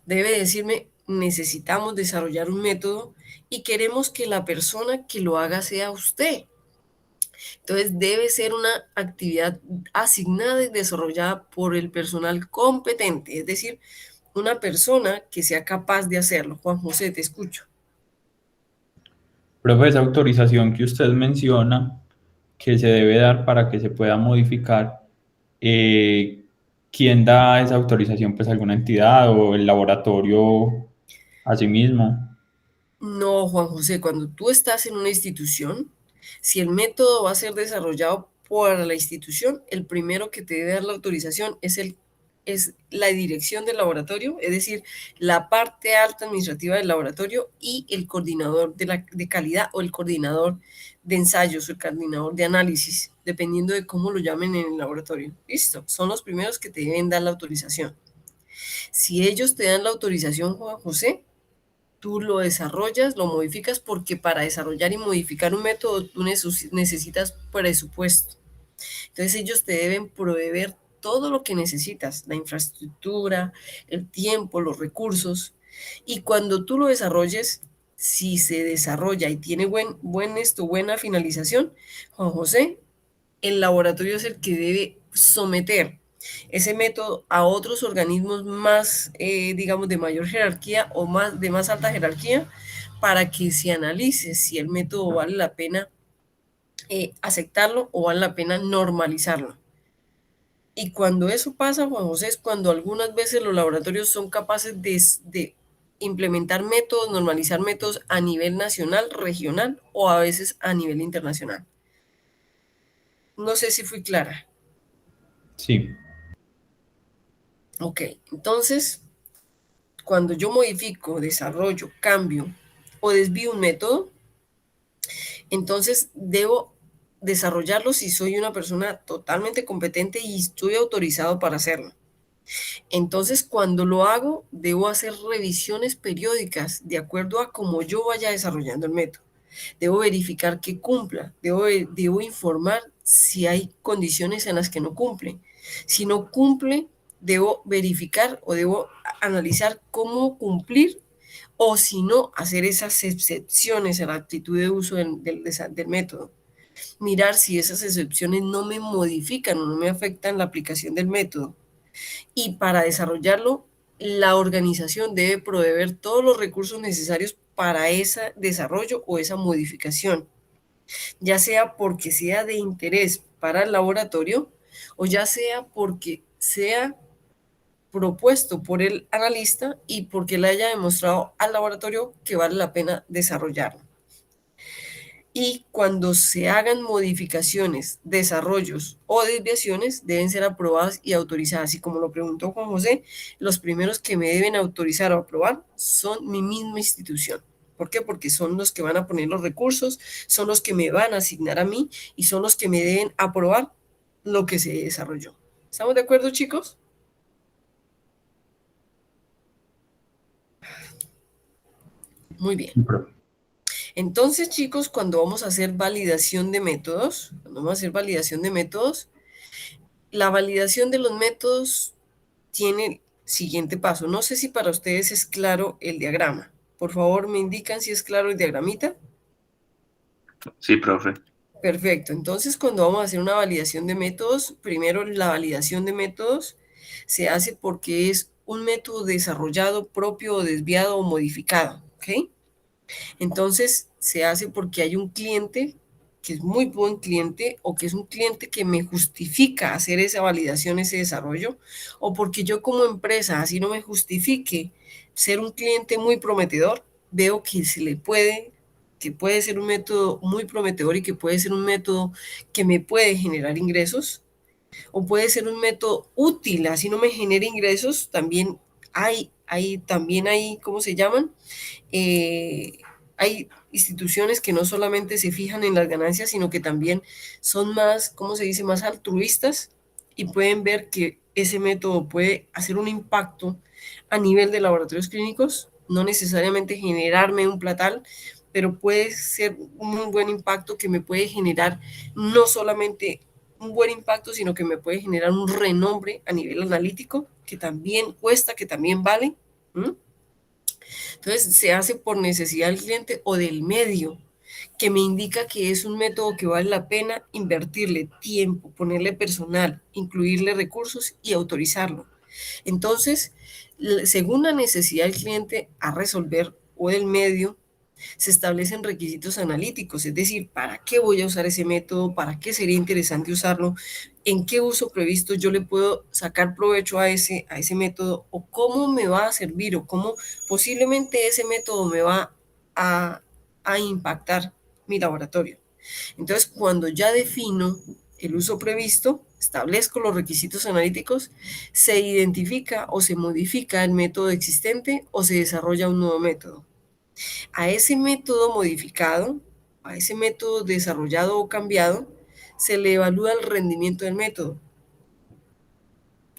debe decirme, necesitamos desarrollar un método y queremos que la persona que lo haga sea usted. Entonces debe ser una actividad asignada y desarrollada por el personal competente, es decir, una persona que sea capaz de hacerlo. Juan José, te escucho. Profe, esa autorización que usted menciona que se debe dar para que se pueda modificar, ¿quién da esa autorización? Pues alguna entidad o el laboratorio a sí mismo. No, Juan José, cuando tú estás en una institución, si el método va a ser desarrollado por la institución, el primero que te debe dar la autorización es la dirección del laboratorio, es decir, la parte alta administrativa del laboratorio y el coordinador de calidad o el coordinador de ensayos o el coordinador de análisis, dependiendo de cómo lo llamen en el laboratorio. Listo, son los primeros que te deben dar la autorización. Si ellos te dan la autorización, Juan José, tú lo desarrollas, lo modificas, porque para desarrollar y modificar un método tú necesitas presupuesto. Entonces ellos te deben proveer todo lo que necesitas, la infraestructura, el tiempo, los recursos. Y cuando tú lo desarrolles, si se desarrolla y tiene buena finalización, Juan José, el laboratorio es el que debe someter ese método a otros organismos más, digamos, de mayor jerarquía o de más alta jerarquía para que se analice si el método vale la pena aceptarlo o vale la pena normalizarlo. Y cuando eso pasa, Juan José, es cuando algunas veces los laboratorios son capaces de implementar métodos, normalizar métodos a nivel nacional, regional o a veces a nivel internacional. No sé si fui clara. Sí. Ok, entonces, cuando yo modifico, desarrollo, cambio o desvío un método, entonces debo desarrollarlo si soy una persona totalmente competente y estoy autorizado para hacerlo. Entonces, cuando lo hago, debo hacer revisiones periódicas de acuerdo a cómo yo vaya desarrollando el método. Debo verificar que cumpla, debo informar si hay condiciones en las que no cumple. Si no cumple, debo verificar o debo analizar cómo cumplir, o si no, hacer esas excepciones a la actitud de uso del método. Mirar si esas excepciones no me modifican o no me afectan la aplicación del método. Y para desarrollarlo, la organización debe proveer todos los recursos necesarios para ese desarrollo o esa modificación, ya sea porque sea de interés para el laboratorio o ya sea porque sea propuesto por el analista y porque le haya demostrado al laboratorio que vale la pena desarrollarlo. y cuando se hagan modificaciones, desarrollos o desviaciones, deben ser aprobadas y autorizadas. Y como lo preguntó Juan José, los primeros que me deben autorizar o aprobar son mi misma institución. ¿Por qué? Porque son los que van a poner los recursos, son los que me van a asignar a mí y son los que me deben aprobar lo que se desarrolló. ¿Estamos de acuerdo, chicos? Muy bien. Sí, profe. Entonces, chicos, cuando vamos a hacer validación de métodos, la validación de los métodos tiene el siguiente paso. No sé si para ustedes es claro el diagrama. Por favor, me indican si es claro el diagramita. Sí, profe. Perfecto. Entonces, cuando vamos a hacer una validación de métodos, primero la validación de métodos se hace porque es un método desarrollado, propio o desviado o modificado. ¿Ok? Entonces, se hace porque hay un cliente que es muy buen cliente o que es un cliente que me justifica hacer esa validación, ese desarrollo, o porque yo como empresa, así no me justifique ser un cliente muy prometedor, veo que que puede ser un método muy prometedor y que puede ser un método que me puede generar ingresos, o puede ser un método útil, así no me genere ingresos, también también hay, ¿cómo se llaman? Hay instituciones que no solamente se fijan en las ganancias, sino que también son más, ¿cómo se dice?, más altruistas y pueden ver que ese método puede hacer un impacto a nivel de laboratorios clínicos, no necesariamente generarme un platal, pero puede ser un buen impacto que me puede generar no solamente un buen impacto, sino que me puede generar un renombre a nivel analítico, que también cuesta, que también vale. Entonces, se hace por necesidad del cliente o del medio, que me indica que es un método que vale la pena invertirle tiempo, ponerle personal, incluirle recursos y autorizarlo. Entonces, según la necesidad del cliente a resolver o del medio, se establecen requisitos analíticos, es decir, ¿para qué voy a usar ese método? ¿Para qué sería interesante usarlo? ¿En qué uso previsto yo le puedo sacar provecho a ese método? ¿O cómo me va a servir? ¿O cómo posiblemente ese método me va a impactar mi laboratorio? Entonces, cuando ya defino el uso previsto, establezco los requisitos analíticos, se identifica o se modifica el método existente o se desarrolla un nuevo método. A ese método modificado, a ese método desarrollado o cambiado, se le evalúa el rendimiento del método.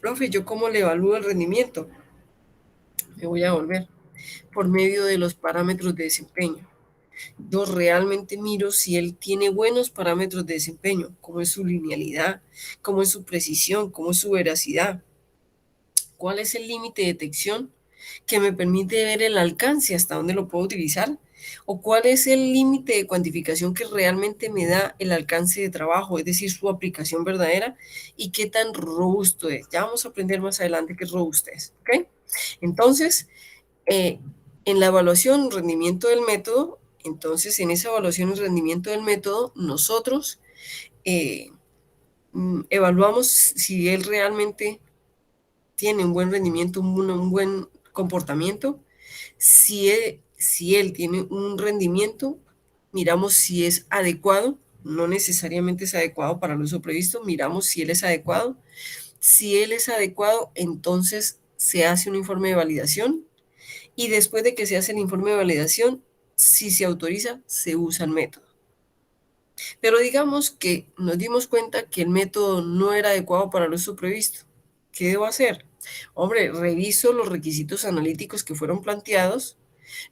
Profe, ¿yo cómo le evalúo el rendimiento? Me voy a volver por medio de los parámetros de desempeño. Yo realmente miro si él tiene buenos parámetros de desempeño, cómo es su linealidad, cómo es su precisión, cómo es su veracidad, cuál es el límite de detección que me permite ver el alcance hasta dónde lo puedo utilizar, o cuál es el límite de cuantificación que realmente me da el alcance de trabajo, es decir, su aplicación verdadera y qué tan robusto es. Ya vamos a aprender más adelante qué es robustez, ¿ok? Entonces, en la evaluación rendimiento del método, entonces en esa evaluación y rendimiento del método, nosotros evaluamos si él realmente tiene un buen rendimiento, un buen comportamiento. Si él tiene un rendimiento, miramos si es adecuado, no necesariamente es adecuado para el uso previsto, miramos si él es adecuado. Si él es adecuado, entonces se hace un informe de validación y después de que se hace el informe de validación, si se autoriza, se usa el método. Pero digamos que nos dimos cuenta que el método no era adecuado para el uso previsto. ¿Qué debo hacer? Hombre, reviso los requisitos analíticos que fueron planteados,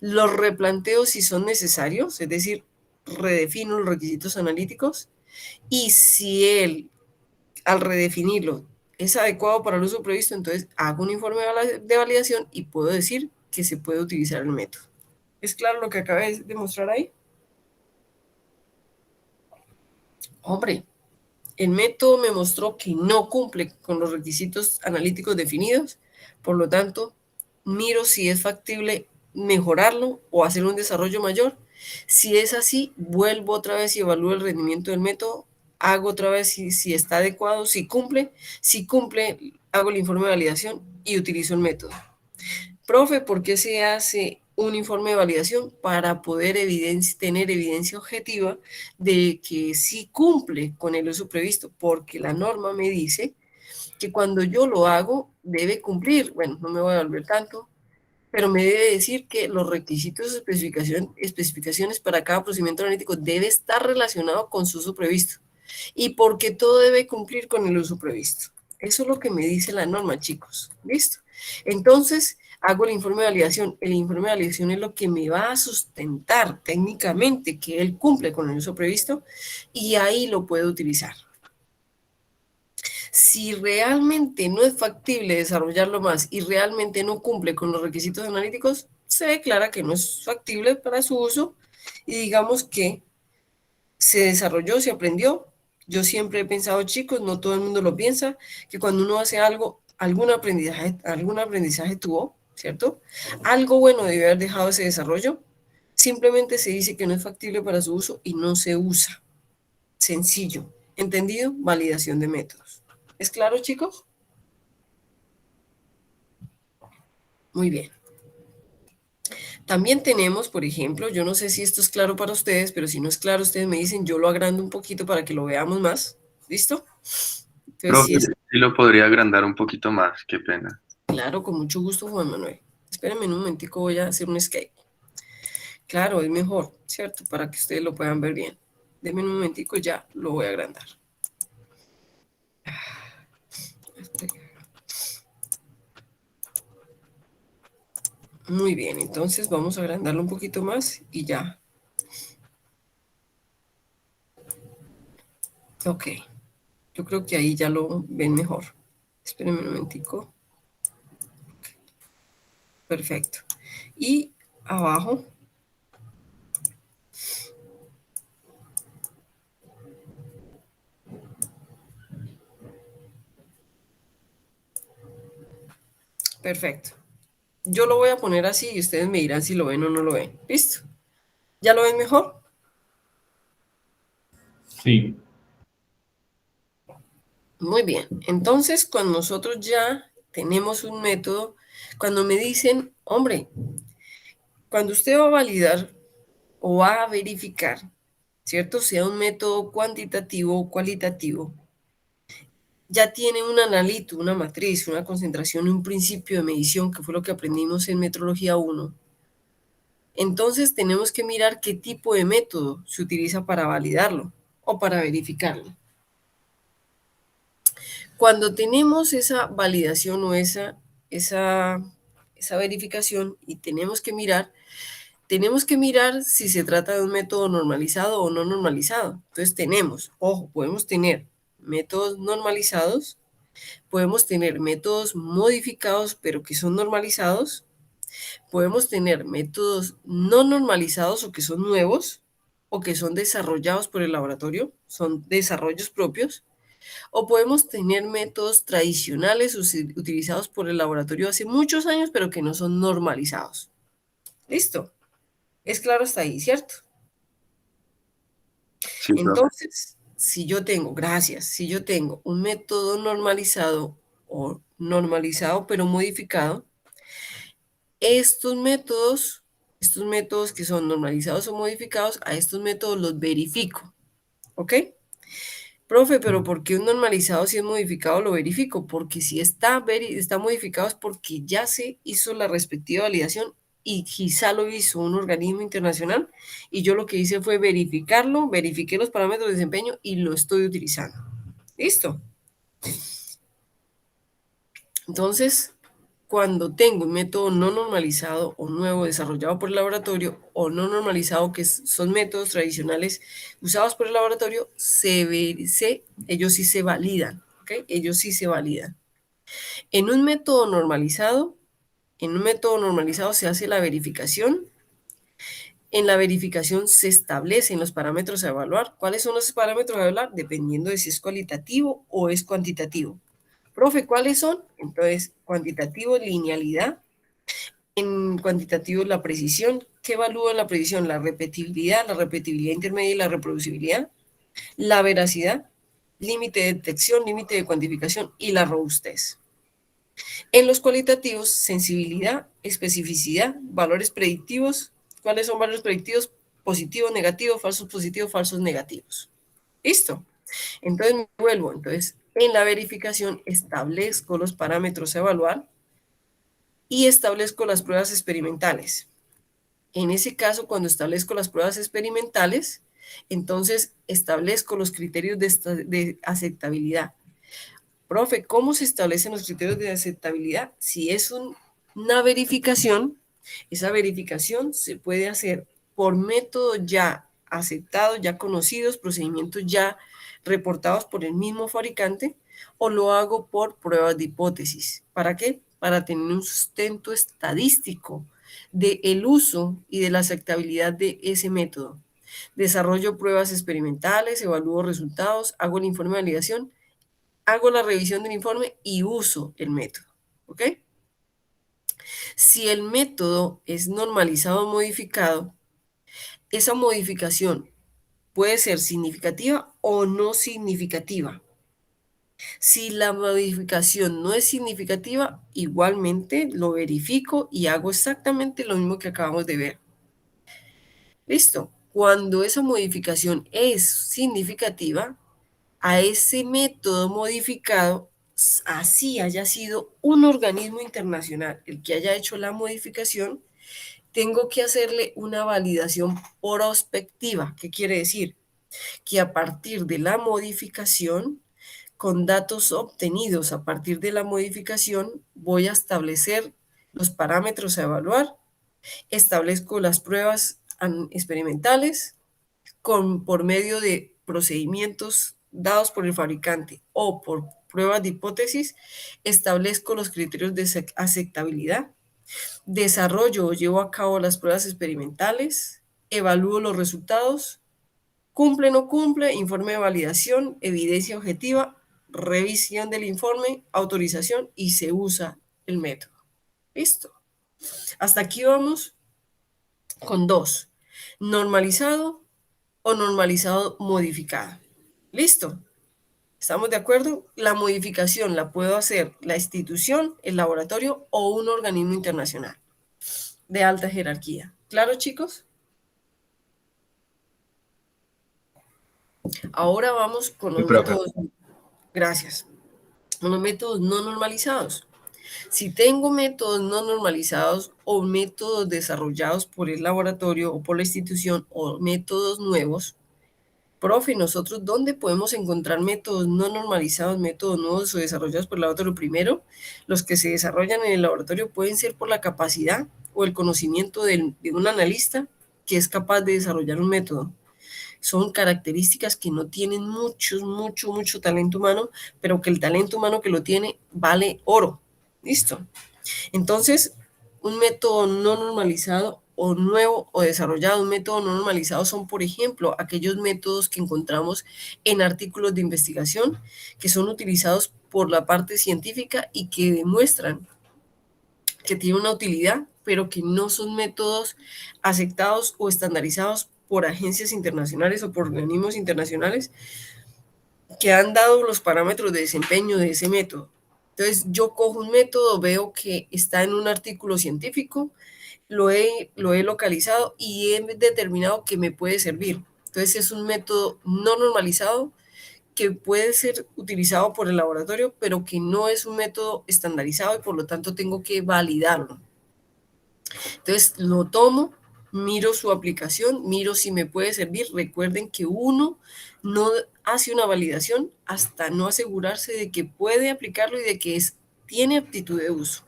los replanteo si son necesarios, es decir, redefino los requisitos analíticos y si él, al redefinirlo, es adecuado para el uso previsto, entonces hago un informe de validación y puedo decir que se puede utilizar el método. ¿Es claro lo que acabé de mostrar ahí? Hombre, el método me mostró que no cumple con los requisitos analíticos definidos, por lo tanto, miro si es factible mejorarlo o hacer un desarrollo mayor. Si es así, vuelvo otra vez y evalúo el rendimiento del método, hago otra vez si está adecuado, si cumple, hago el informe de validación y utilizo el método. Profe, ¿por qué se hace un informe de validación para poder tener evidencia objetiva de que sí cumple con el uso previsto, porque la norma me dice que cuando yo lo hago debe cumplir, bueno, no me voy a volver tanto, pero me debe decir que los requisitos de especificaciones para cada procedimiento analítico debe estar relacionado con su uso previsto y porque todo debe cumplir con el uso previsto. Eso es lo que me dice la norma, chicos. ¿Listo? Entonces, hago el informe de validación. El informe de validación es lo que me va a sustentar técnicamente que él cumple con el uso previsto y ahí lo puedo utilizar. Si realmente no es factible desarrollarlo más y realmente no cumple con los requisitos analíticos, se declara que no es factible para su uso y digamos que se desarrolló, se aprendió. Yo siempre he pensado, chicos, no todo el mundo lo piensa, que cuando uno hace algo, algún aprendizaje tuvo, ¿cierto? Algo bueno debió haber dejado ese desarrollo. Simplemente se dice que no es factible para su uso y no se usa. Sencillo. ¿Entendido? Validación de métodos. ¿Es claro, chicos? Muy bien. También tenemos, por ejemplo, yo no sé si esto es claro para ustedes, pero si no es claro, ustedes me dicen, yo lo agrando un poquito para que lo veamos más. ¿Listo? Entonces, Profe, si es sí lo podría agrandar un poquito más, qué pena. claro, con mucho gusto, Juan Manuel. Espérenme un momentico, voy a hacer un escape. Claro, es mejor, ¿cierto? Para que ustedes lo puedan ver bien. Denme un momentico, ya lo voy a agrandar. Muy bien, entonces vamos a agrandarlo un poquito más y ya. Ok, yo creo que ahí ya lo ven mejor. Espérenme un momentico. Perfecto. Y abajo, perfecto. Yo lo voy a poner así y ustedes me dirán si lo ven o no lo ven. ¿Listo? ¿Ya lo ven mejor? Sí. Muy bien. Entonces, cuando nosotros ya tenemos un método, cuando me dicen, hombre, cuando usted va a validar o va a verificar, ¿cierto? Sea un método cuantitativo o cualitativo, ya tiene un analito, una matriz, una concentración y un principio de medición, que fue lo que aprendimos en Metrología 1. Entonces tenemos que mirar qué tipo de método se utiliza para validarlo o para verificarlo. Cuando tenemos esa validación o esa verificación y tenemos que mirar si se trata de un método normalizado o no normalizado. Entonces tenemos, ojo, podemos tener métodos normalizados, podemos tener métodos modificados pero que son normalizados, podemos tener métodos no normalizados o que son nuevos o que son desarrollados por el laboratorio, son desarrollos propios, o podemos tener métodos tradicionales utilizados por el laboratorio hace muchos años pero que no son normalizados. ¿Listo? Es claro hasta ahí, ¿cierto? Sí, profe. Entonces, si yo tengo un método normalizado o normalizado pero modificado, estos métodos que son normalizados o modificados, a estos métodos los verifico, ¿ok? Profe, pero ¿por qué un normalizado si es modificado lo verifico? Porque si está modificado es porque ya se hizo la respectiva validación y quizá lo hizo un organismo internacional y yo lo que hice fue verificarlo, verifiqué los parámetros de desempeño y lo estoy utilizando. ¿Listo? Entonces, cuando tengo un método no normalizado o nuevo desarrollado por el laboratorio o no normalizado, que son métodos tradicionales usados por el laboratorio, ellos sí se validan, ¿ok? Ellos sí se validan. En un método normalizado se hace la verificación. En la verificación se establecen los parámetros a evaluar. ¿Cuáles son los parámetros a evaluar? Dependiendo de si es cualitativo o es cuantitativo. Profe, ¿cuáles son? Entonces, cuantitativo, linealidad. En cuantitativo, la precisión. ¿Qué evalúa la precisión? La repetibilidad intermedia y la reproducibilidad. La veracidad, límite de detección, límite de cuantificación y la robustez. En los cualitativos, sensibilidad, especificidad, valores predictivos. ¿Cuáles son valores predictivos? Positivos, negativos, falsos positivos, falsos negativos. ¿Listo? Entonces me vuelvo. Entonces, en la verificación establezco los parámetros a evaluar y establezco las pruebas experimentales. En ese caso, cuando establezco las pruebas experimentales, entonces establezco los criterios de aceptabilidad. Profe, ¿cómo se establecen los criterios de aceptabilidad? Si es una verificación, esa verificación se puede hacer por métodos ya aceptados, ya conocidos, procedimientos ya reportados por el mismo fabricante, o lo hago por pruebas de hipótesis. ¿Para qué? Para tener un sustento estadístico del uso y de la aceptabilidad de ese método. Desarrollo pruebas experimentales, evalúo resultados, hago el informe de validación, hago la revisión del informe y uso el método. ¿Ok? Si el método es normalizado o modificado, esa modificación puede ser significativa o no significativa. Si la modificación no es significativa, igualmente lo verifico y hago exactamente lo mismo que acabamos de ver. Listo. Cuando esa modificación es significativa, a ese método modificado, así haya sido un organismo internacional el que haya hecho la modificación, tengo que hacerle una validación prospectiva. ¿Qué quiere decir? Que a partir de la modificación, con datos obtenidos a partir de la modificación, voy a establecer los parámetros a evaluar, establezco las pruebas experimentales por medio de procedimientos dados por el fabricante o por pruebas de hipótesis, establezco los criterios de aceptabilidad, desarrollo o llevo a cabo las pruebas experimentales, evalúo los resultados, cumple o no cumple, informe de validación, evidencia objetiva, revisión del informe, autorización y se usa el método. Listo. Hasta aquí vamos con 2. Normalizado o normalizado modificado. ¿Listo? ¿Estamos de acuerdo? La modificación la puedo hacer la institución, el laboratorio o un organismo internacional de alta jerarquía. ¿Claro, chicos? Ahora vamos con los métodos. Gracias. Con los métodos no normalizados. Si tengo métodos no normalizados o métodos desarrollados por el laboratorio o por la institución o métodos nuevos, profe, nosotros, ¿dónde podemos encontrar métodos no normalizados, métodos nuevos o desarrollados por el laboratorio? Primero, los que se desarrollan en el laboratorio pueden ser por la capacidad o el conocimiento de un analista que es capaz de desarrollar un método. Son características que no tienen mucho talento humano, pero que el talento humano que lo tiene vale oro. ¿Listo? Entonces, un método no normalizado o nuevo o desarrollado, un método no normalizado son, por ejemplo, aquellos métodos que encontramos en artículos de investigación que son utilizados por la parte científica y que demuestran que tienen una utilidad, pero que no son métodos aceptados o estandarizados por agencias internacionales o por organismos internacionales que han dado los parámetros de desempeño de ese método. Entonces, yo cojo un método, veo que está en un artículo científico, lo he localizado y he determinado que me puede servir. Entonces, es un método no normalizado que puede ser utilizado por el laboratorio, pero que no es un método estandarizado y por lo tanto tengo que validarlo. Entonces, lo tomo, miro su aplicación, miro si me puede servir. Recuerden que uno no hace una validación hasta no asegurarse de que puede aplicarlo y de que tiene aptitud de uso.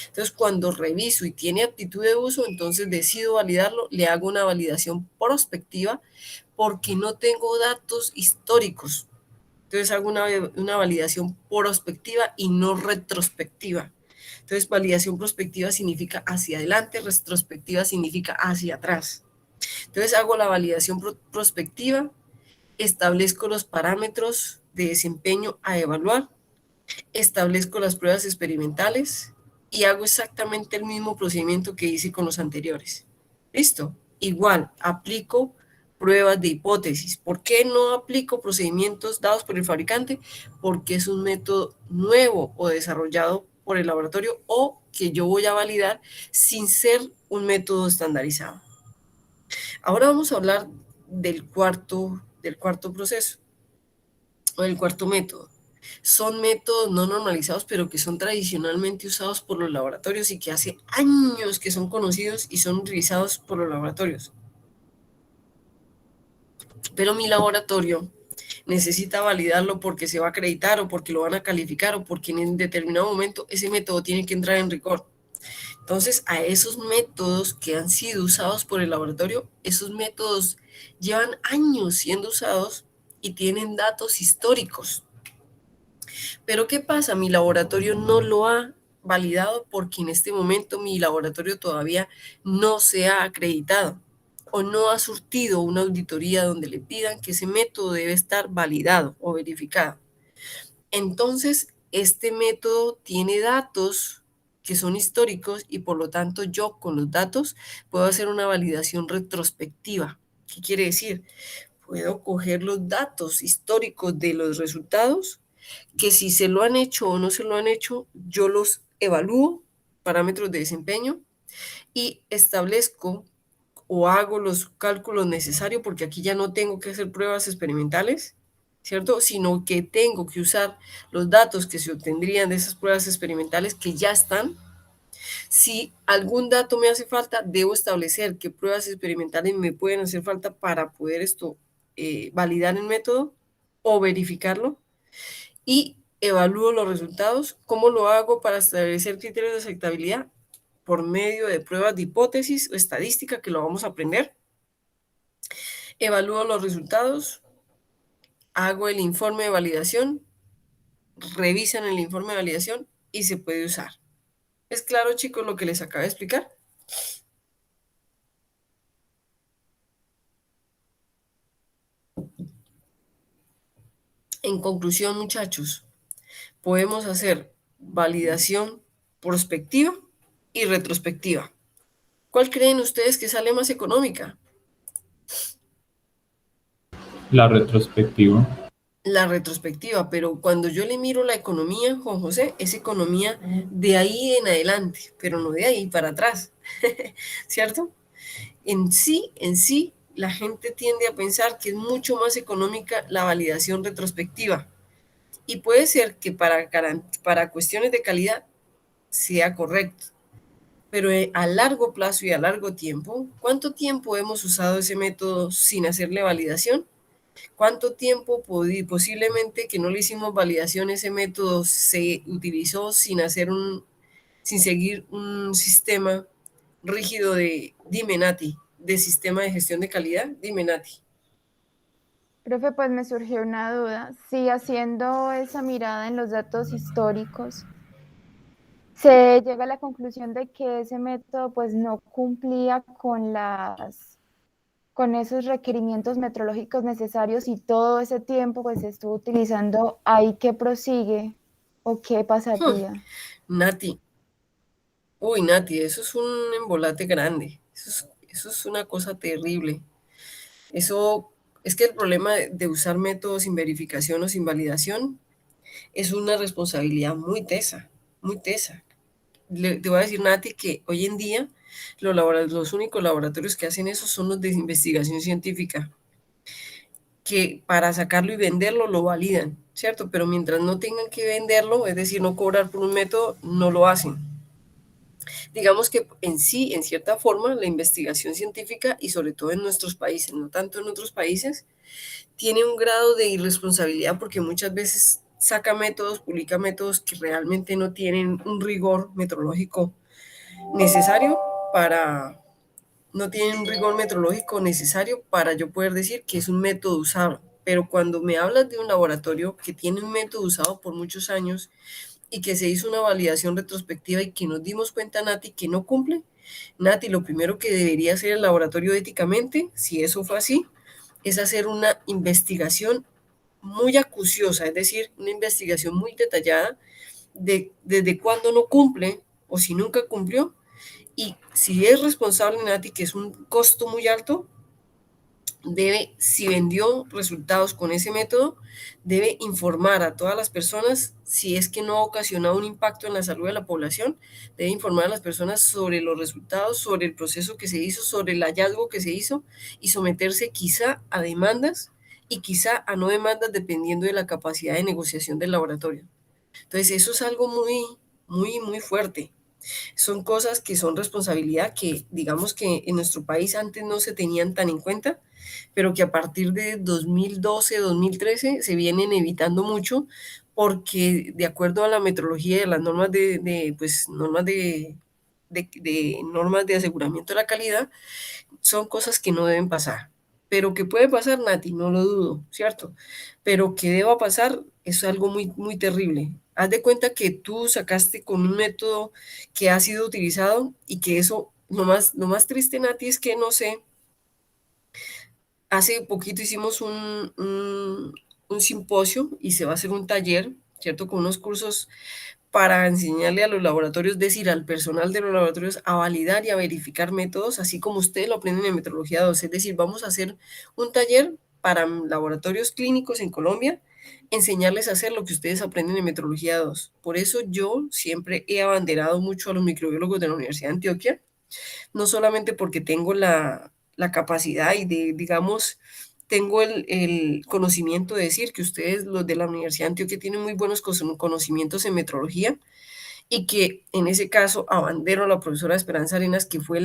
Entonces, cuando reviso y tiene aptitud de uso, entonces decido validarlo, le hago una validación prospectiva porque no tengo datos históricos. Entonces, hago una validación prospectiva y no retrospectiva. Entonces, validación prospectiva significa hacia adelante, retrospectiva significa hacia atrás. Entonces, hago la validación prospectiva, establezco los parámetros de desempeño a evaluar, establezco las pruebas experimentales y hago exactamente el mismo procedimiento que hice con los anteriores. ¿Listo? Igual, aplico pruebas de hipótesis. ¿Por qué no aplico procedimientos dados por el fabricante? Porque es un método nuevo o desarrollado por el laboratorio o que yo voy a validar sin ser un método estandarizado. Ahora vamos a hablar del cuarto proceso o del cuarto método. Son métodos no normalizados, pero que son tradicionalmente usados por los laboratorios y que hace años que son conocidos y son utilizados por los laboratorios. Pero mi laboratorio necesita validarlo porque se va a acreditar o porque lo van a calificar o porque en determinado momento ese método tiene que entrar en rigor. Entonces, a esos métodos que han sido usados por el laboratorio, esos métodos llevan años siendo usados y tienen datos históricos. Pero ¿qué pasa? Mi laboratorio no lo ha validado porque en este momento mi laboratorio todavía no se ha acreditado o no ha surtido una auditoría donde le pidan que ese método debe estar validado o verificado. Entonces, este método tiene datos que son históricos y por lo tanto yo con los datos puedo hacer una validación retrospectiva. ¿Qué quiere decir? Puedo coger los datos históricos de los resultados que si se lo han hecho o no se lo han hecho, yo los evalúo, parámetros de desempeño, y establezco o hago los cálculos necesarios, porque aquí ya no tengo que hacer pruebas experimentales, ¿cierto? Sino que tengo que usar los datos que se obtendrían de esas pruebas experimentales que ya están. Si algún dato me hace falta, debo establecer qué pruebas experimentales me pueden hacer falta para poder validar el método o verificarlo. Y evalúo los resultados. ¿Cómo lo hago para establecer criterios de aceptabilidad? Por medio de pruebas de hipótesis o estadística, que lo vamos a aprender. Evalúo los resultados, hago el informe de validación, revisan el informe de validación y se puede usar. ¿Es claro, chicos, lo que les acabo de explicar? En conclusión, muchachos, podemos hacer validación prospectiva y retrospectiva. ¿Cuál creen ustedes que sale más económica? La retrospectiva. La retrospectiva, pero cuando yo le miro la economía, Juan José, es economía de ahí en adelante, pero no de ahí para atrás, ¿cierto? En sí, la gente tiende a pensar que es mucho más económica la validación retrospectiva y puede ser que para cuestiones de calidad sea correcto, pero a largo plazo y a largo tiempo, ¿cuánto tiempo hemos usado ese método sin hacerle validación? ¿Cuánto tiempo posiblemente que no le hicimos validación ese método se utilizó sin seguir un sistema rígido dime Nati, de sistema de gestión de calidad? Dime Nati. Profe, pues me surgió una duda. Si haciendo esa mirada en los datos históricos, se llega a la conclusión de que ese método pues no cumplía con esos requerimientos metrológicos necesarios y todo ese tiempo pues se estuvo utilizando, ¿ahí qué prosigue o qué pasaría? Nati, eso es un embolate grande, eso es una cosa terrible. Eso es que el problema de usar métodos sin verificación o sin validación es una responsabilidad muy tesa, muy tesa. Te voy a decir, Nati, que hoy en día los únicos laboratorios que hacen eso son los de investigación científica, que para sacarlo y venderlo lo validan, ¿cierto? Pero mientras no tengan que venderlo, es decir, no cobrar por un método, no lo hacen. Digamos que en sí, en cierta forma, la investigación científica, y sobre todo en nuestros países, no tanto en otros países, tiene un grado de irresponsabilidad porque muchas veces saca métodos, publica métodos que realmente no tienen un rigor metrológico necesario para yo poder decir que es un método usado. Pero cuando me hablas de un laboratorio que tiene un método usado por muchos años y que se hizo una validación retrospectiva y que nos dimos cuenta, Nati, que no cumple, Nati, lo primero que debería hacer el laboratorio éticamente, si eso fue así, es hacer una investigación muy acuciosa, es decir, una investigación muy detallada de desde cuándo no cumple o si nunca cumplió. Y si es responsable, Nati, que es un costo muy alto, debe, si vendió resultados con ese método, debe informar a todas las personas, si es que no ha ocasionado un impacto en la salud de la población, debe informar a las personas sobre los resultados, sobre el proceso que se hizo, sobre el hallazgo que se hizo y someterse quizá a demandas y quizá a no demandas dependiendo de la capacidad de negociación del laboratorio. Entonces, eso es algo muy fuerte. Son cosas que son responsabilidad que digamos que en nuestro país antes no se tenían tan en cuenta, pero que a partir de 2012, 2013 se vienen evitando mucho porque de acuerdo a la metrología de las normas pues, normas de aseguramiento de la calidad, son cosas que no deben pasar. Pero que puede pasar, Nati, no lo dudo, ¿cierto? Pero que deba pasar es algo muy terrible. Haz de cuenta que tú sacaste con un método que ha sido utilizado y que eso, lo más triste, Nati, es que no sé, hace poquito hicimos un simposio y se va a hacer un taller, ¿cierto? Con unos cursos para enseñarle a los laboratorios, es decir, al personal de los laboratorios, a validar y a verificar métodos, así como ustedes lo aprenden en Metrología 2. Es decir, vamos a hacer un taller para laboratorios clínicos en Colombia, enseñarles a hacer lo que ustedes aprenden en Metrología 2. Por eso yo siempre he abanderado mucho a los microbiólogos de la Universidad de Antioquia, no solamente porque tengo la capacidad y digamos, tengo el conocimiento de decir que ustedes, los de la Universidad de Antioquia, tienen muy buenos conocimientos en metrología y que en ese caso abandero a la profesora Esperanza Arenas, que fue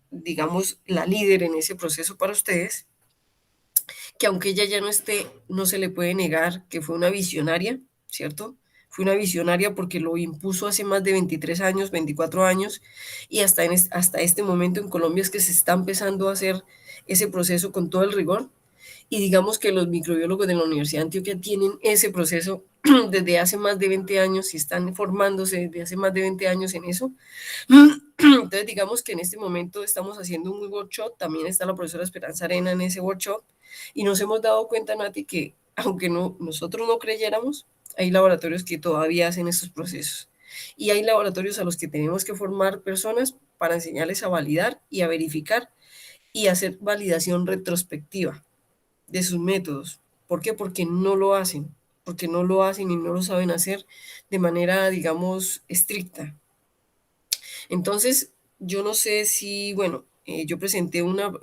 digamos, la líder en ese proceso para ustedes, que aunque ella ya no esté, no se le puede negar que fue una visionaria, ¿cierto? Fue una visionaria porque lo impuso hace más de 23 años, 24 años, y hasta este momento en Colombia es que se está empezando a hacer ese proceso con todo el rigor. Y digamos que los microbiólogos de la Universidad de Antioquia tienen ese proceso desde hace más de 20 años y están formándose desde hace más de 20 años en eso. Entonces, digamos que en este momento estamos haciendo un workshop, también está la profesora Esperanza Arena en ese workshop, y nos hemos dado cuenta, Nati, que aunque nosotros no creyéramos, hay laboratorios que todavía hacen estos procesos. Y hay laboratorios a los que tenemos que formar personas para enseñarles a validar y a verificar y hacer validación retrospectiva de sus métodos. ¿Por qué? Porque no lo hacen y no lo saben hacer de manera, digamos, estricta. Entonces, yo no sé si, bueno, yo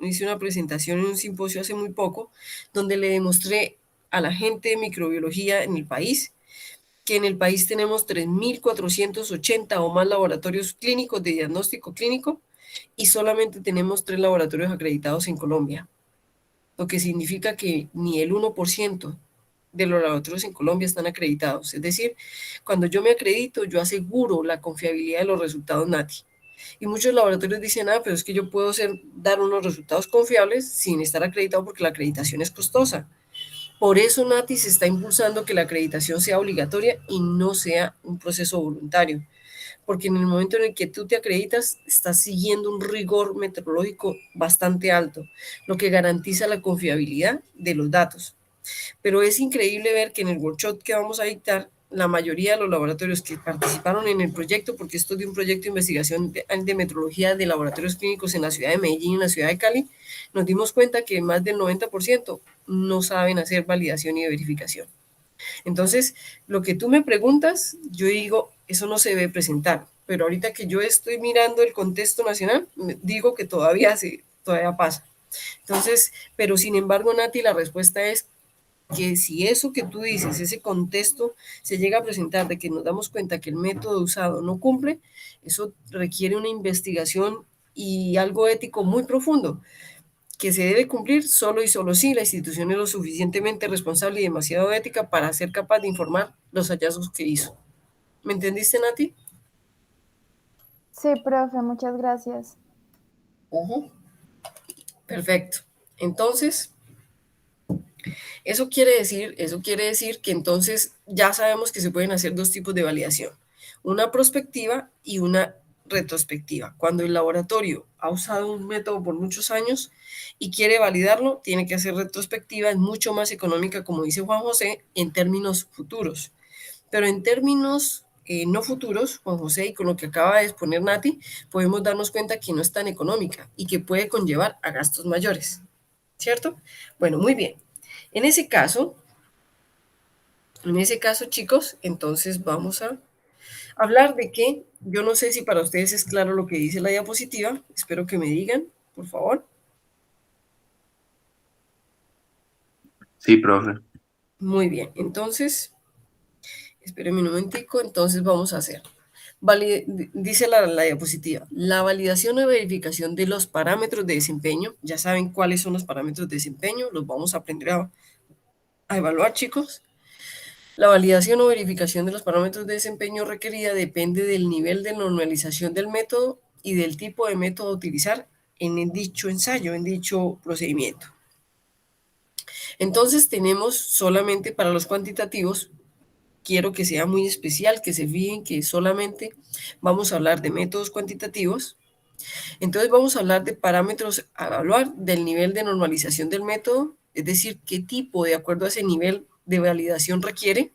hice una presentación en un simposio hace muy poco, donde le demostré a la gente de microbiología en el país que en el país tenemos 3.480 o más laboratorios clínicos de diagnóstico clínico y solamente tenemos 3 laboratorios acreditados en Colombia, lo que significa que ni el 1% de los laboratorios en Colombia están acreditados. Es decir, cuando yo me acredito, yo aseguro la confiabilidad de los resultados NATI. Y muchos laboratorios dicen, pero es que yo puedo dar unos resultados confiables sin estar acreditado porque la acreditación es costosa. Por eso NATI se está impulsando que la acreditación sea obligatoria y no sea un proceso voluntario. Porque en el momento en el que tú te acreditas, estás siguiendo un rigor meteorológico bastante alto, lo que garantiza la confiabilidad de los datos. Pero es increíble ver que en el workshop que vamos a dictar, la mayoría de los laboratorios que participaron en el proyecto, porque esto es de un proyecto de investigación de metrología de laboratorios clínicos en la ciudad de Medellín y en la ciudad de Cali, nos dimos cuenta que más del 90% no saben hacer validación y verificación. Entonces, lo que tú me preguntas, yo digo, eso no se debe presentar, pero ahorita que yo estoy mirando el contexto nacional, digo que todavía pasa. Entonces, pero sin embargo, Nati, la respuesta es que si eso que tú dices, ese contexto se llega a presentar de que nos damos cuenta que el método usado no cumple, eso requiere una investigación y algo ético muy profundo, que se debe cumplir solo y solo si la institución es lo suficientemente responsable y demasiado ética para ser capaz de informar los hallazgos que hizo. ¿Me entendiste, Nati? Sí, profe, muchas gracias. Perfecto. Entonces, eso quiere decir que entonces ya sabemos que se pueden hacer 2 tipos de validación, una prospectiva y una retrospectiva. Cuando el laboratorio ha usado un método por muchos años y quiere validarlo, tiene que hacer retrospectiva, es mucho más económica, como dice Juan José, en términos futuros. Pero en términos no futuros, Juan José, y con lo que acaba de exponer Nati, podemos darnos cuenta que no es tan económica y que puede conllevar a gastos mayores. ¿cierto? Bueno, muy bien. En ese caso, chicos, entonces vamos a hablar de que yo no sé si para ustedes es claro lo que dice la diapositiva. Espero que me digan, por favor. Sí, profe. Muy bien, entonces, espérenme un momentico, entonces vamos a hacer. Dice la diapositiva, la validación o verificación de los parámetros de desempeño. Ya saben cuáles son los parámetros de desempeño, los vamos a aprender a evaluar, chicos. La validación o verificación de los parámetros de desempeño requerida depende del nivel de normalización del método y del tipo de método a utilizar en dicho ensayo, en dicho procedimiento. Entonces tenemos solamente para los cuantitativos, quiero que sea muy especial, que se fijen que solamente vamos a hablar de métodos cuantitativos. Entonces vamos a hablar de parámetros a evaluar del nivel de normalización del método, es decir, qué tipo de acuerdo a ese nivel de validación requiere.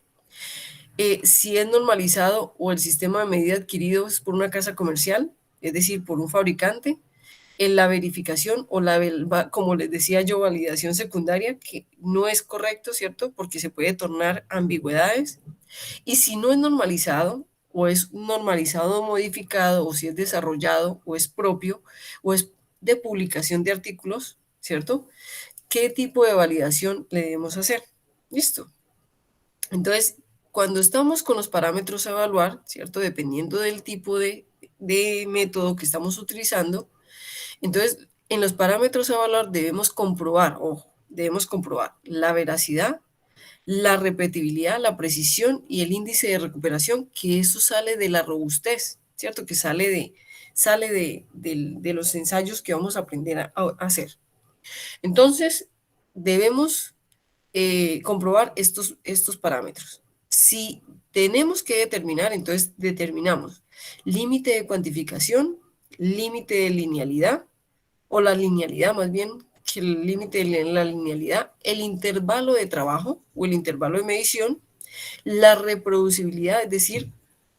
Si es normalizado o el sistema de medida adquirido es por una casa comercial, es decir, por un fabricante, en la verificación o como les decía yo, validación secundaria, que no es correcto, ¿cierto? Porque se puede tornar ambigüedades. Y si no es normalizado, o es normalizado o modificado, o si es desarrollado, o es propio, o es de publicación de artículos, ¿cierto? ¿Qué tipo de validación le debemos hacer? Listo. Entonces, cuando estamos con los parámetros a evaluar, ¿cierto? Dependiendo del tipo de método que estamos utilizando, entonces, en los parámetros a evaluar debemos comprobar, debemos comprobar la veracidad, la repetibilidad, la precisión y el índice de recuperación, que eso sale de la robustez, ¿cierto? Que sale de los ensayos que vamos a aprender a hacer. Entonces, debemos comprobar estos parámetros. Si tenemos que determinar, entonces determinamos límite de cuantificación, límite de linealidad, o la linealidad más bien, que el límite de la linealidad, el intervalo de trabajo o el intervalo de medición, la reproducibilidad, es decir,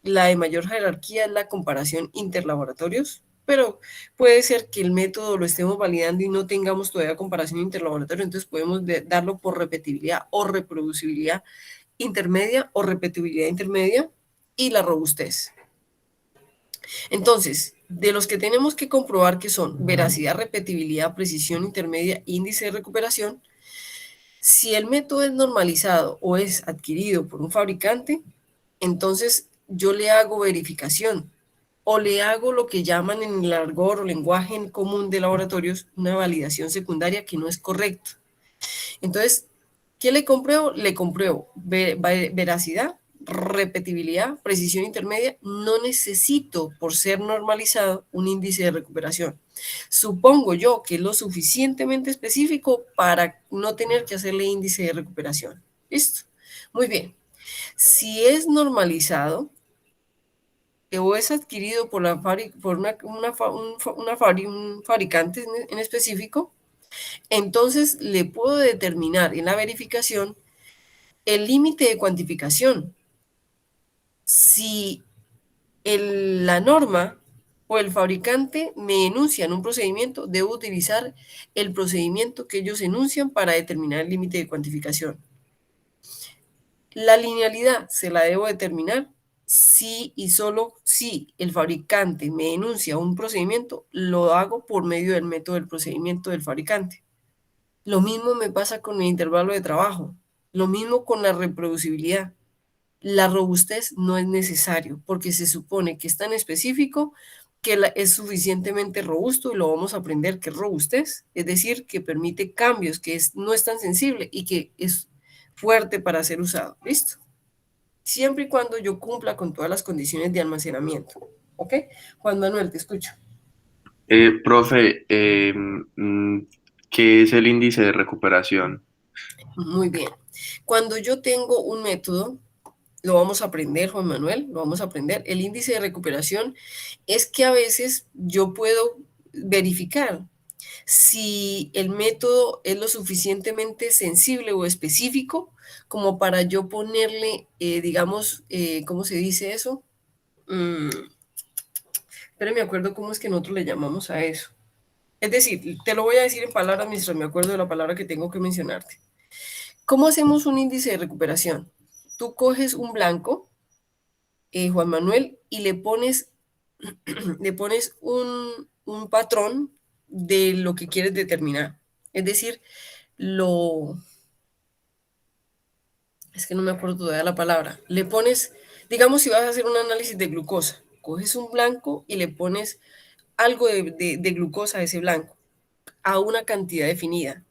la de mayor jerarquía es la comparación interlaboratorios, pero puede ser que el método lo estemos validando y no tengamos todavía comparación interlaboratorio, entonces podemos darlo por repetibilidad o reproducibilidad intermedia o repetibilidad intermedia y la robustez. Entonces, de los que tenemos que comprobar que son veracidad, repetibilidad, precisión intermedia, índice de recuperación, si el método es normalizado o es adquirido por un fabricante, entonces yo le hago verificación o le hago lo que llaman en el argot o lenguaje en común de laboratorios una validación secundaria que no es correcto. Entonces, ¿qué le compruebo? Le compruebo veracidad, repetibilidad, precisión intermedia. No necesito, por ser normalizado, un índice de recuperación. Supongo yo que es lo suficientemente específico para no tener que hacerle índice de recuperación. ¿Listo? Muy bien. Si es normalizado o es adquirido por un fabricante en específico, entonces le puedo determinar en la verificación el límite de cuantificación. Si la norma o el fabricante me enuncian un procedimiento, debo utilizar el procedimiento que ellos enuncian para determinar el límite de cuantificación. La linealidad se la debo determinar si y solo si el fabricante me enuncia un procedimiento, lo hago por medio del método del procedimiento del fabricante. Lo mismo me pasa con el intervalo de trabajo, lo mismo con la reproducibilidad. La robustez no es necesario porque se supone que es tan específico que es suficientemente robusto y lo vamos a aprender que es robustez, es decir, que permite cambios, que no es tan sensible y que es fuerte para ser usado. ¿Listo? Siempre y cuando yo cumpla con todas las condiciones de almacenamiento. ¿Ok? Juan Manuel, te escucho. Profe, ¿qué es el índice de recuperación? Muy bien. Cuando yo tengo un método, lo vamos a aprender, Juan Manuel, lo vamos a aprender. El índice de recuperación es que a veces yo puedo verificar si el método es lo suficientemente sensible o específico como para yo ponerle, digamos, ¿cómo se dice eso? Pero me acuerdo cómo es que nosotros le llamamos a eso. Es decir, te lo voy a decir en palabras mientras me acuerdo de la palabra que tengo que mencionarte. ¿Cómo hacemos un índice de recuperación? Tú coges un blanco, Juan Manuel, y le pones un patrón de lo que quieres determinar. Es decir, es que no me acuerdo todavía la palabra. Le pones, digamos, si vas a hacer un análisis de glucosa, coges un blanco y le pones algo de glucosa a ese blanco, a una cantidad definida.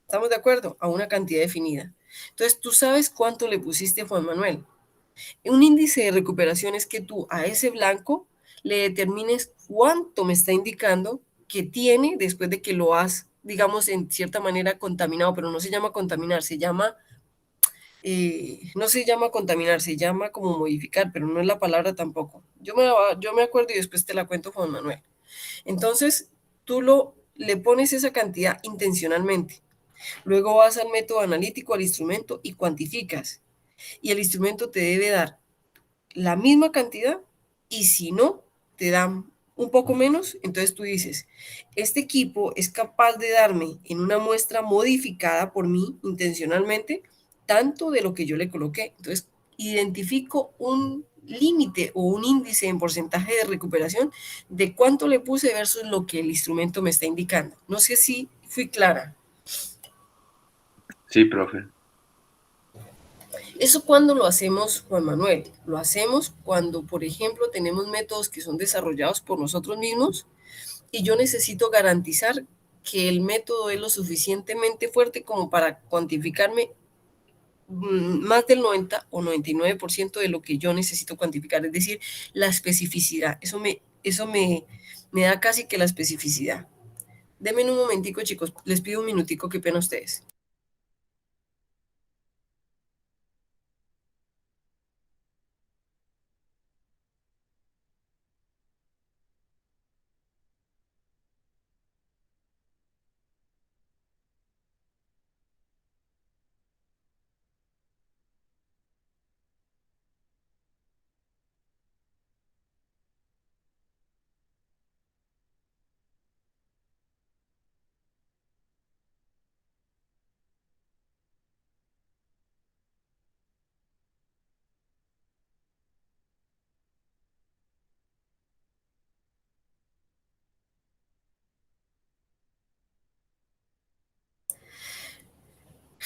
¿Estamos de acuerdo? A una cantidad definida. Entonces, tú sabes cuánto le pusiste a Juan Manuel. Un índice de recuperación es que tú a ese blanco le determines cuánto me está indicando que tiene después de que lo has, digamos, en cierta manera contaminado, pero no se llama contaminar, no se llama contaminar, se llama como modificar, pero no es la palabra tampoco. Yo me acuerdo y después te la cuento, Juan Manuel. Entonces, le pones esa cantidad intencionalmente. Luego vas al método analítico, al instrumento y cuantificas. Y el instrumento te debe dar la misma cantidad y si no, te dan un poco menos, entonces tú dices, este equipo es capaz de darme en una muestra modificada por mí intencionalmente tanto de lo que yo le coloqué. Entonces, identifico un límite o un índice en porcentaje de recuperación de cuánto le puse versus lo que el instrumento me está indicando. No sé si fui clara. Sí, profe. ¿Eso cuando lo hacemos, Juan Manuel? Lo hacemos cuando, por ejemplo, tenemos métodos que son desarrollados por nosotros mismos y yo necesito garantizar que el método es lo suficientemente fuerte como para cuantificarme más del 90 o 99% de lo que yo necesito cuantificar, es decir, la especificidad. Me da casi que la especificidad. Denme un momentico, chicos, les pido un minutico, qué pena ustedes.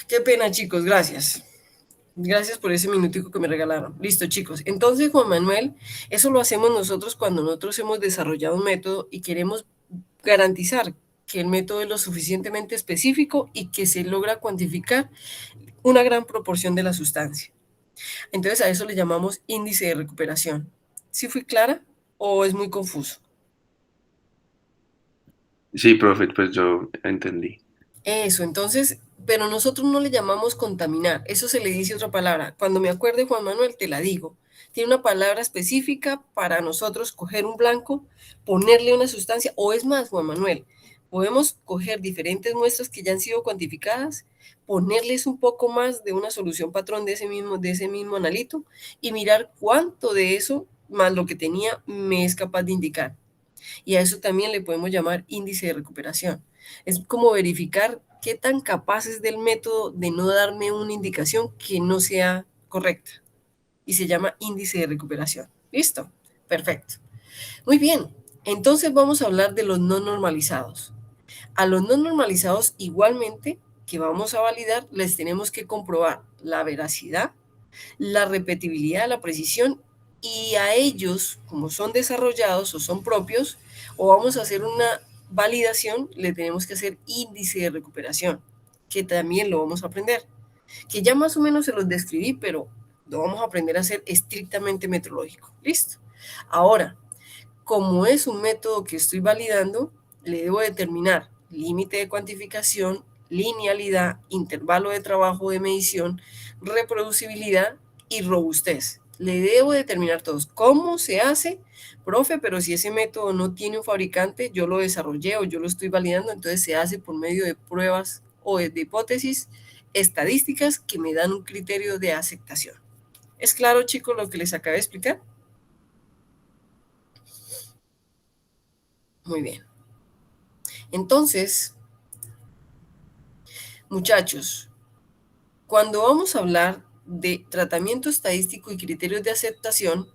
Qué pena, chicos, gracias. Gracias por ese minutico que me regalaron. Listo, chicos. Entonces, Juan Manuel, eso lo hacemos nosotros cuando nosotros hemos desarrollado un método y queremos garantizar que el método es lo suficientemente específico y que se logra cuantificar una gran proporción de la sustancia. Entonces, a eso le llamamos índice de recuperación. ¿Sí fui clara o es muy confuso? Sí, profe, pues yo entendí. Eso, entonces, pero nosotros no le llamamos contaminar, eso se le dice otra palabra. Cuando me acuerde, Juan Manuel, te la digo. Tiene una palabra específica para nosotros coger un blanco, ponerle una sustancia, o es más, Juan Manuel, podemos coger diferentes muestras que ya han sido cuantificadas, ponerles un poco más de una solución patrón de ese mismo analito y mirar cuánto de eso, más lo que tenía, me es capaz de indicar. Y a eso también le podemos llamar índice de recuperación. Es como verificar qué tan capaz es del método de no darme una indicación que no sea correcta. Y se llama índice de recuperación. ¿Listo? Perfecto. Muy bien. Entonces vamos a hablar de los no normalizados. A los no normalizados igualmente que vamos a validar, les tenemos que comprobar la veracidad, la repetibilidad, la precisión, y a ellos, como son desarrollados o son propios, o vamos a hacer una validación, le tenemos que hacer índice de recuperación, que también lo vamos a aprender, que ya más o menos se los describí, pero lo vamos a aprender a hacer estrictamente metrológico. ¿Listo? Ahora, como es un método que estoy validando, le debo determinar límite de cuantificación, linealidad, intervalo de trabajo de medición, reproducibilidad y robustez. Le debo determinar todos. ¿Cómo se hace? Profe, pero si ese método no tiene un fabricante, yo lo desarrollé o yo lo estoy validando, entonces se hace por medio de pruebas o de hipótesis estadísticas que me dan un criterio de aceptación. ¿Es claro, chicos, lo que les acabé de explicar? Muy bien. Entonces, muchachos, cuando vamos a hablar de tratamiento estadístico y criterios de aceptación,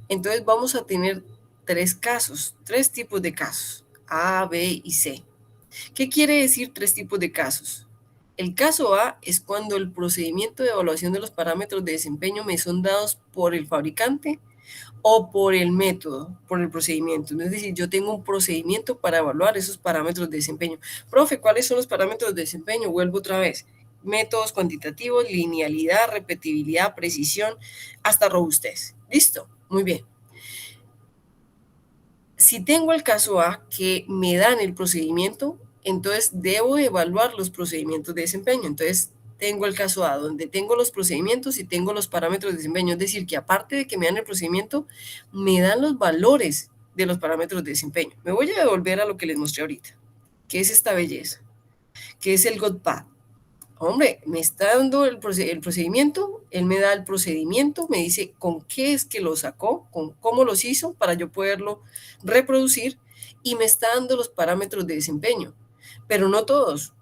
entonces vamos a tener tres tipos de casos, A, B y C. ¿Qué quiere decir tres tipos de casos? El caso A es cuando el procedimiento de evaluación de los parámetros de desempeño me son dados por el fabricante o por el método, por el procedimiento. Es decir, yo tengo un procedimiento para evaluar esos parámetros de desempeño. Profe, ¿cuáles son los parámetros de desempeño? Vuelvo otra vez. Métodos cuantitativos, linealidad, repetibilidad, precisión, hasta robustez. ¿Listo? Muy bien. Si tengo el caso A que me dan el procedimiento, entonces debo evaluar los procedimientos de desempeño. Entonces tengo el caso A donde tengo los procedimientos y tengo los parámetros de desempeño. Es decir, que aparte de que me dan el procedimiento, me dan los valores de los parámetros de desempeño. Me voy a devolver a lo que les mostré ahorita, que es esta belleza, que es el GOTPAD. Hombre, me está dando el procedimiento, él me da el procedimiento, me dice con qué es que lo sacó, con cómo los hizo para yo poderlo reproducir y me está dando los parámetros de desempeño, pero no todos.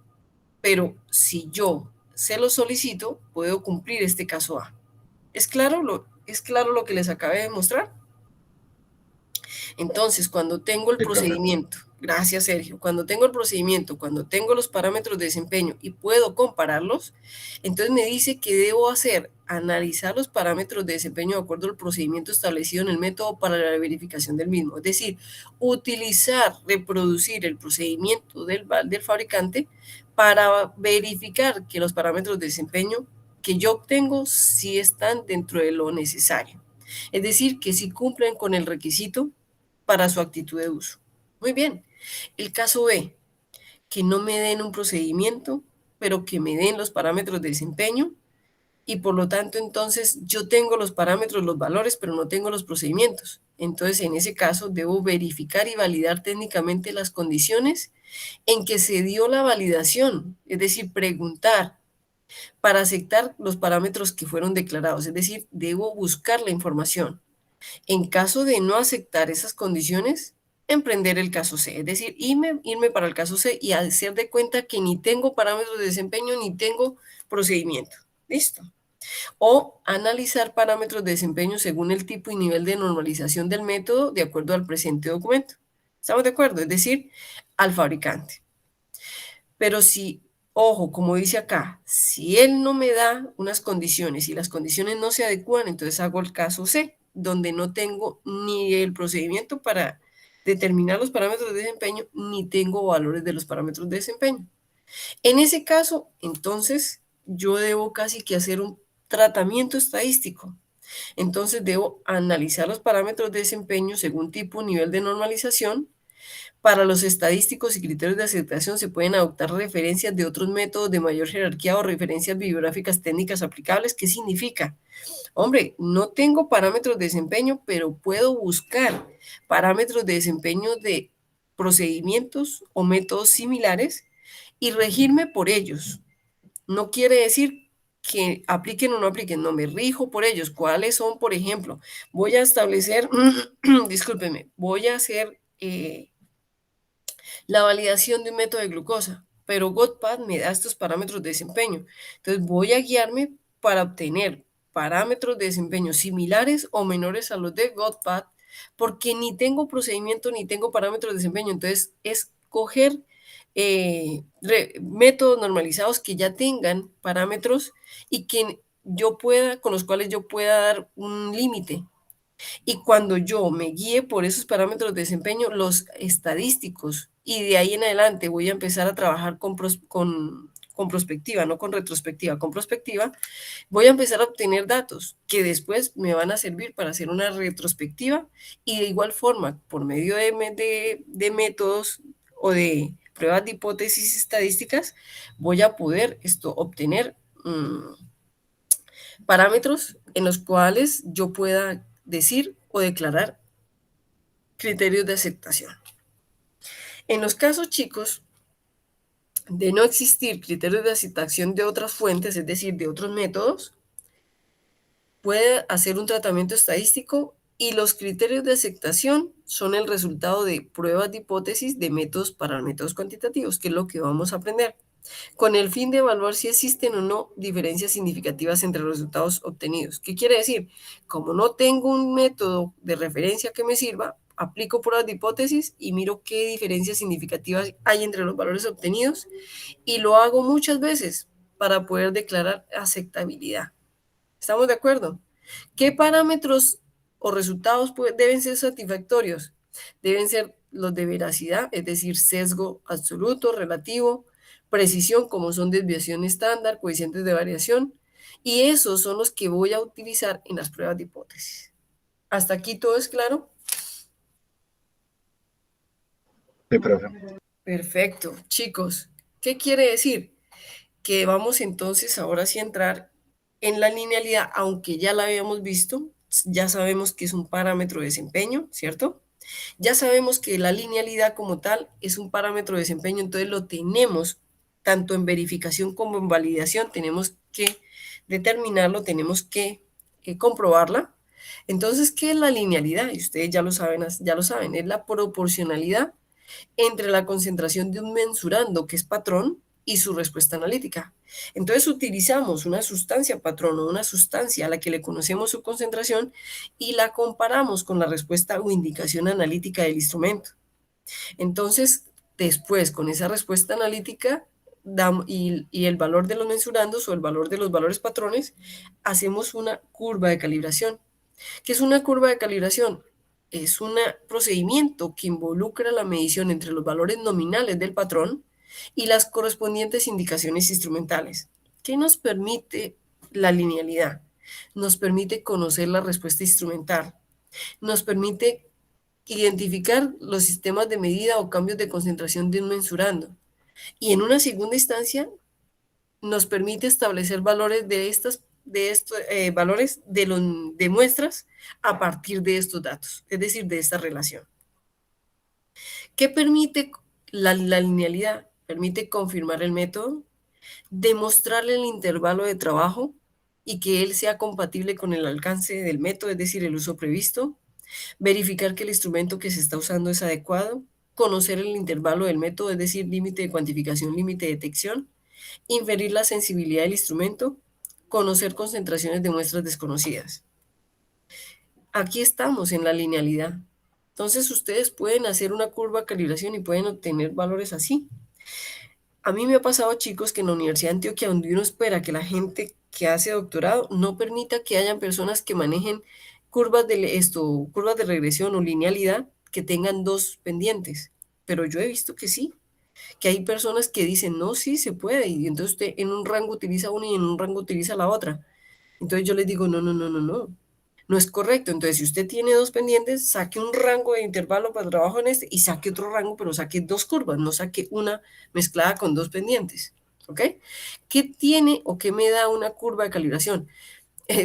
Pero si yo se los solicito, puedo cumplir este caso A. ¿Es claro lo que les acabé de mostrar? Entonces, cuando tengo el procedimiento, gracias Sergio, cuando tengo el procedimiento, cuando tengo los parámetros de desempeño y puedo compararlos, entonces me dice que debo hacer, analizar los parámetros de desempeño de acuerdo al procedimiento establecido en el método para la verificación del mismo. Es decir, utilizar, reproducir el procedimiento del fabricante para verificar que los parámetros de desempeño que yo obtengo sí están dentro de lo necesario. Es decir, que sí cumplen con el requisito para su actitud de uso. Muy bien. El caso B, que no me den un procedimiento, pero que me den los parámetros de desempeño y por lo tanto entonces yo tengo los parámetros, los valores, pero no tengo los procedimientos. Entonces en ese caso debo verificar y validar técnicamente las condiciones en que se dio la validación, es decir, preguntar para aceptar los parámetros que fueron declarados, es decir, debo buscar la información. En caso de no aceptar esas condiciones, emprender el caso C, es decir, irme para el caso C y hacer de cuenta que ni tengo parámetros de desempeño ni tengo procedimiento. ¿Listo? O analizar parámetros de desempeño según el tipo y nivel de normalización del método de acuerdo al presente documento. ¿Estamos de acuerdo? Es decir, al fabricante. Pero si, ojo, como dice acá, si él no me da unas condiciones y las condiciones no se adecúan, entonces hago el caso C, donde no tengo ni el procedimiento para determinar los parámetros de desempeño, ni tengo valores de los parámetros de desempeño. En ese caso, entonces, yo debo casi que hacer un tratamiento estadístico. Entonces, debo analizar los parámetros de desempeño según tipo, nivel de normalización. Para los estadísticos y criterios de aceptación se pueden adoptar referencias de otros métodos de mayor jerarquía o referencias bibliográficas técnicas aplicables. ¿Qué significa? Hombre, no tengo parámetros de desempeño, pero puedo buscar parámetros de desempeño de procedimientos o métodos similares y regirme por ellos. No quiere decir que apliquen o no apliquen, no, me rijo por ellos. ¿Cuáles son, por ejemplo? Voy a establecer, discúlpeme, voy a hacer la validación de un método de glucosa, pero GOTPAD me da estos parámetros de desempeño. Entonces voy a guiarme para obtener parámetros de desempeño similares o menores a los de GOTPAD, porque ni tengo procedimiento ni tengo parámetros de desempeño. Entonces es coger métodos normalizados que ya tengan parámetros y que yo pueda, con los cuales yo pueda dar un límite. Y cuando yo me guíe por esos parámetros de desempeño, los estadísticos, y de ahí en adelante voy a empezar a trabajar con prospectiva, no con retrospectiva, con prospectiva, voy a empezar a obtener datos que después me van a servir para hacer una retrospectiva y de igual forma, por medio de métodos o de pruebas de hipótesis estadísticas, voy a poder obtener parámetros en los cuales yo pueda decir o declarar criterios de aceptación. En los casos chicos de no existir criterios de aceptación de otras fuentes, es decir, de otros métodos, puede hacer un tratamiento estadístico Y los criterios de aceptación son el resultado de pruebas de hipótesis de métodos para métodos cuantitativos, que es lo que vamos a aprender, con el fin de evaluar si existen o no diferencias significativas entre los resultados obtenidos. ¿Qué quiere decir? Como no tengo un método de referencia que me sirva, aplico pruebas de hipótesis y miro qué diferencias significativas hay entre los valores obtenidos, y lo hago muchas veces para poder declarar aceptabilidad. ¿Estamos de acuerdo? ¿Qué parámetros o resultados deben ser satisfactorios? Deben ser los de veracidad, es decir, sesgo absoluto, relativo, precisión, como son desviación estándar, coeficientes de variación, y esos son los que voy a utilizar en las pruebas de hipótesis. ¿Hasta aquí todo es claro? Sí, profe. Perfecto. Chicos, ¿qué quiere decir? Que vamos entonces ahora sí a entrar en la linealidad, aunque ya la habíamos visto, ya sabemos que es un parámetro de desempeño, ¿cierto? Ya sabemos que la linealidad como tal es un parámetro de desempeño, entonces lo tenemos tanto en verificación como en validación, tenemos que determinarlo, tenemos que comprobarla. Entonces, ¿qué es la linealidad? Y ustedes ya lo saben, es la proporcionalidad entre la concentración de un mensurando, que es patrón, y su respuesta analítica. Entonces utilizamos una sustancia patrón o una sustancia a la que le conocemos su concentración y la comparamos con la respuesta o indicación analítica del instrumento. Entonces, después, con esa respuesta analítica y el valor de los mensurandos o el valor de los valores patrones, hacemos una curva de calibración. ¿Qué es una curva de calibración? Es un procedimiento que involucra la medición entre los valores nominales del patrón y las correspondientes indicaciones instrumentales. ¿Qué nos permite la linealidad? Nos permite conocer la respuesta instrumental, nos permite identificar los sistemas de medida o cambios de concentración de un mensurando, y en una segunda instancia nos permite establecer valores de estos valores de muestras a partir de estos datos, es decir, de esta relación. ¿Qué permite la linealidad? Permite confirmar el método, demostrarle el intervalo de trabajo y que él sea compatible con el alcance del método, es decir, el uso previsto, verificar que el instrumento que se está usando es adecuado, conocer el intervalo del método, es decir, límite de cuantificación, límite de detección, inferir la sensibilidad del instrumento, conocer concentraciones de muestras desconocidas. Aquí estamos en la linealidad. Entonces ustedes pueden hacer una curva de calibración y pueden obtener valores así. A mí me ha pasado, chicos, que en la Universidad de Antioquia, donde uno espera que la gente que hace doctorado no permita que hayan personas que manejen curvas de regresión o linealidad que tengan dos pendientes. Pero yo he visto que sí, que hay personas que dicen, no, sí, se puede, y entonces usted en un rango utiliza una y en un rango utiliza la otra. Entonces yo les digo, no es correcto. Entonces, si usted tiene dos pendientes, saque un rango de intervalo para trabajo en este y saque otro rango, pero saque dos curvas, no saque una mezclada con dos pendientes. ¿Ok? ¿Qué tiene o qué me da una curva de calibración?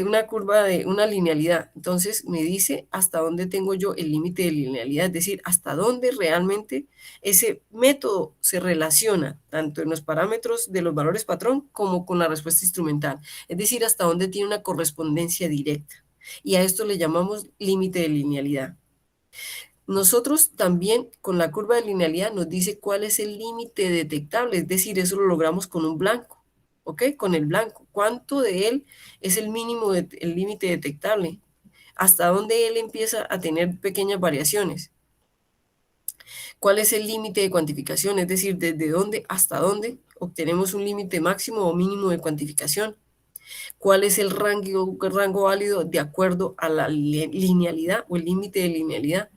Una curva de una linealidad. Entonces, me dice hasta dónde tengo yo el límite de linealidad, es decir, hasta dónde realmente ese método se relaciona, tanto en los parámetros de los valores patrón como con la respuesta instrumental. Es decir, hasta dónde tiene una correspondencia directa. Y a esto le llamamos límite de linealidad. Nosotros también con la curva de linealidad nos dice cuál es el límite detectable, es decir, eso lo logramos con un blanco, ¿ok? Con el blanco. ¿Cuánto de él es el mínimo, el límite detectable? ¿Hasta dónde él empieza a tener pequeñas variaciones? ¿Cuál es el límite de cuantificación? Es decir, desde dónde hasta dónde obtenemos un límite máximo o mínimo de cuantificación. ¿Cuál es el rango válido de acuerdo a la linealidad o el límite de linealidad?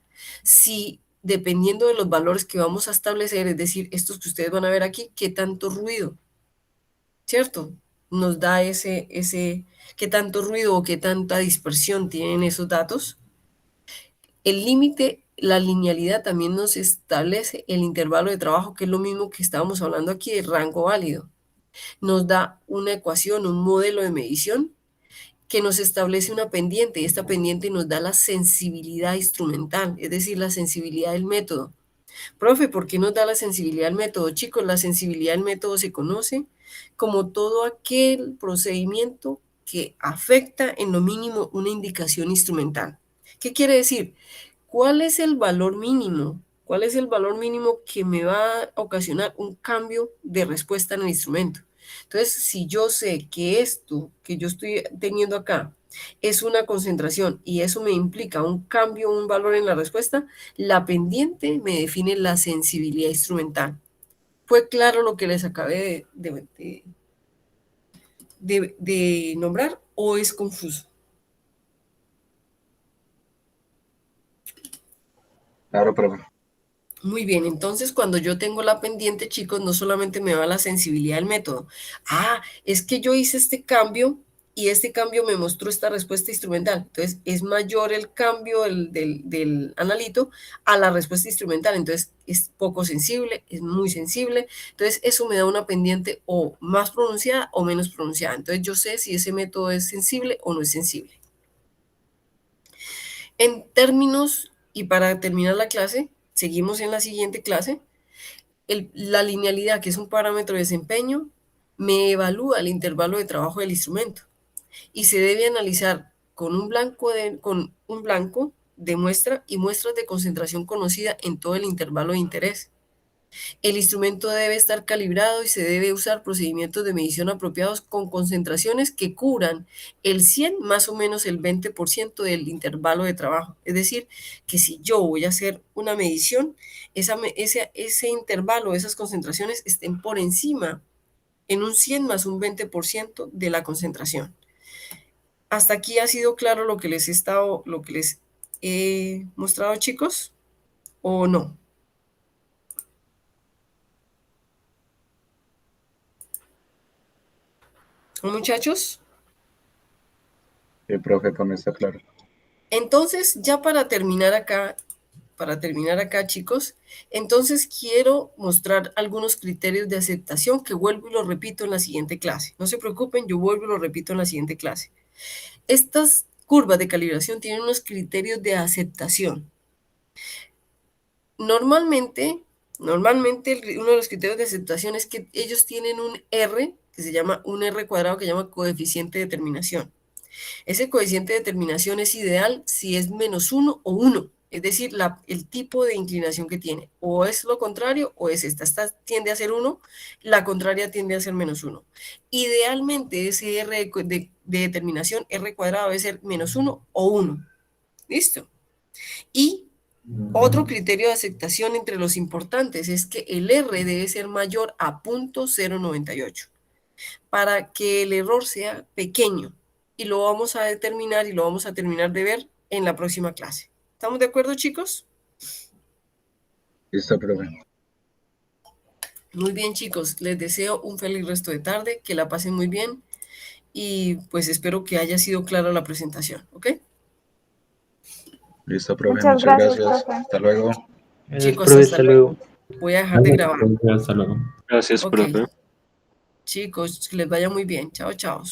Si dependiendo de los valores que vamos a establecer, es decir, estos que ustedes van a ver aquí, qué tanto ruido, ¿cierto? Nos da qué tanto ruido o qué tanta dispersión tienen esos datos. El límite, la linealidad también nos establece el intervalo de trabajo, que es lo mismo que estábamos hablando aquí de rango válido. Nos da una ecuación, un modelo de medición que nos establece una pendiente, y esta pendiente nos da la sensibilidad instrumental, es decir, la sensibilidad del método. Profe, ¿por qué nos da la sensibilidad del método? Chicos, la sensibilidad del método se conoce como todo aquel procedimiento que afecta en lo mínimo una indicación instrumental. ¿Qué quiere decir? ¿Cuál es el valor mínimo? ¿Cuál es el valor mínimo que me va a ocasionar un cambio de respuesta en el instrumento? Entonces, si yo sé que esto que yo estoy teniendo acá es una concentración y eso me implica un cambio, un valor en la respuesta, la pendiente me define la sensibilidad instrumental. ¿Fue claro lo que les acabé de nombrar o es confuso? Claro, profe. Muy bien, entonces cuando yo tengo la pendiente, chicos, no solamente me va la sensibilidad del método. Ah, es que yo hice este cambio y este cambio me mostró esta respuesta instrumental. Entonces es mayor el cambio del analito a la respuesta instrumental. Entonces es poco sensible, es muy sensible. Entonces eso me da una pendiente o más pronunciada o menos pronunciada. Entonces yo sé si ese método es sensible o no es sensible. En términos, y para terminar la clase, seguimos en la siguiente clase. La linealidad, que es un parámetro de desempeño, me evalúa el intervalo de trabajo del instrumento y se debe analizar con un blanco de muestra y muestras de concentración conocida en todo el intervalo de interés. El instrumento debe estar calibrado y se debe usar procedimientos de medición apropiados con concentraciones que cubran el 100 más o menos el 20% del intervalo de trabajo. Es decir, que si yo voy a hacer una medición, ese intervalo, esas concentraciones estén por encima en un 100 más un 20% de la concentración. Hasta aquí ha sido claro lo que les he mostrado, chicos, ¿o no? Muchachos. Sí, profe, con está claro. Entonces, ya para terminar acá, chicos, entonces quiero mostrar algunos criterios de aceptación que vuelvo y lo repito en la siguiente clase. No se preocupen, yo vuelvo y lo repito en la siguiente clase. Estas curvas de calibración tienen unos criterios de aceptación. Normalmente uno de los criterios de aceptación es que ellos tienen un R, que se llama un R cuadrado, que se llama coeficiente de determinación. Ese coeficiente de determinación es ideal si es -1 o 1, es decir, el tipo de inclinación que tiene. O es lo contrario o es esta. Esta tiende a ser 1, la contraria tiende a ser -1. Idealmente ese R de determinación, R cuadrado, debe ser -1 o 1. ¿Listo? Y otro criterio de aceptación entre los importantes es que el R debe ser mayor a 0.098 para que el error sea pequeño. Y lo vamos a determinar y lo vamos a terminar de ver en la próxima clase. ¿Estamos de acuerdo, chicos? Listo, profe. Muy bien, chicos. Les deseo un feliz resto de tarde, que la pasen muy bien y pues espero que haya sido clara la presentación, ¿ok? Listo, profe. Muchas Muchas gracias, gracias. profe. Hasta luego. Chicos, profe, hasta hasta luego. luego. Voy a dejar de grabar. Hasta luego. Gracias, Ok. profe. Chicos, que les vaya muy bien. Chao, chao.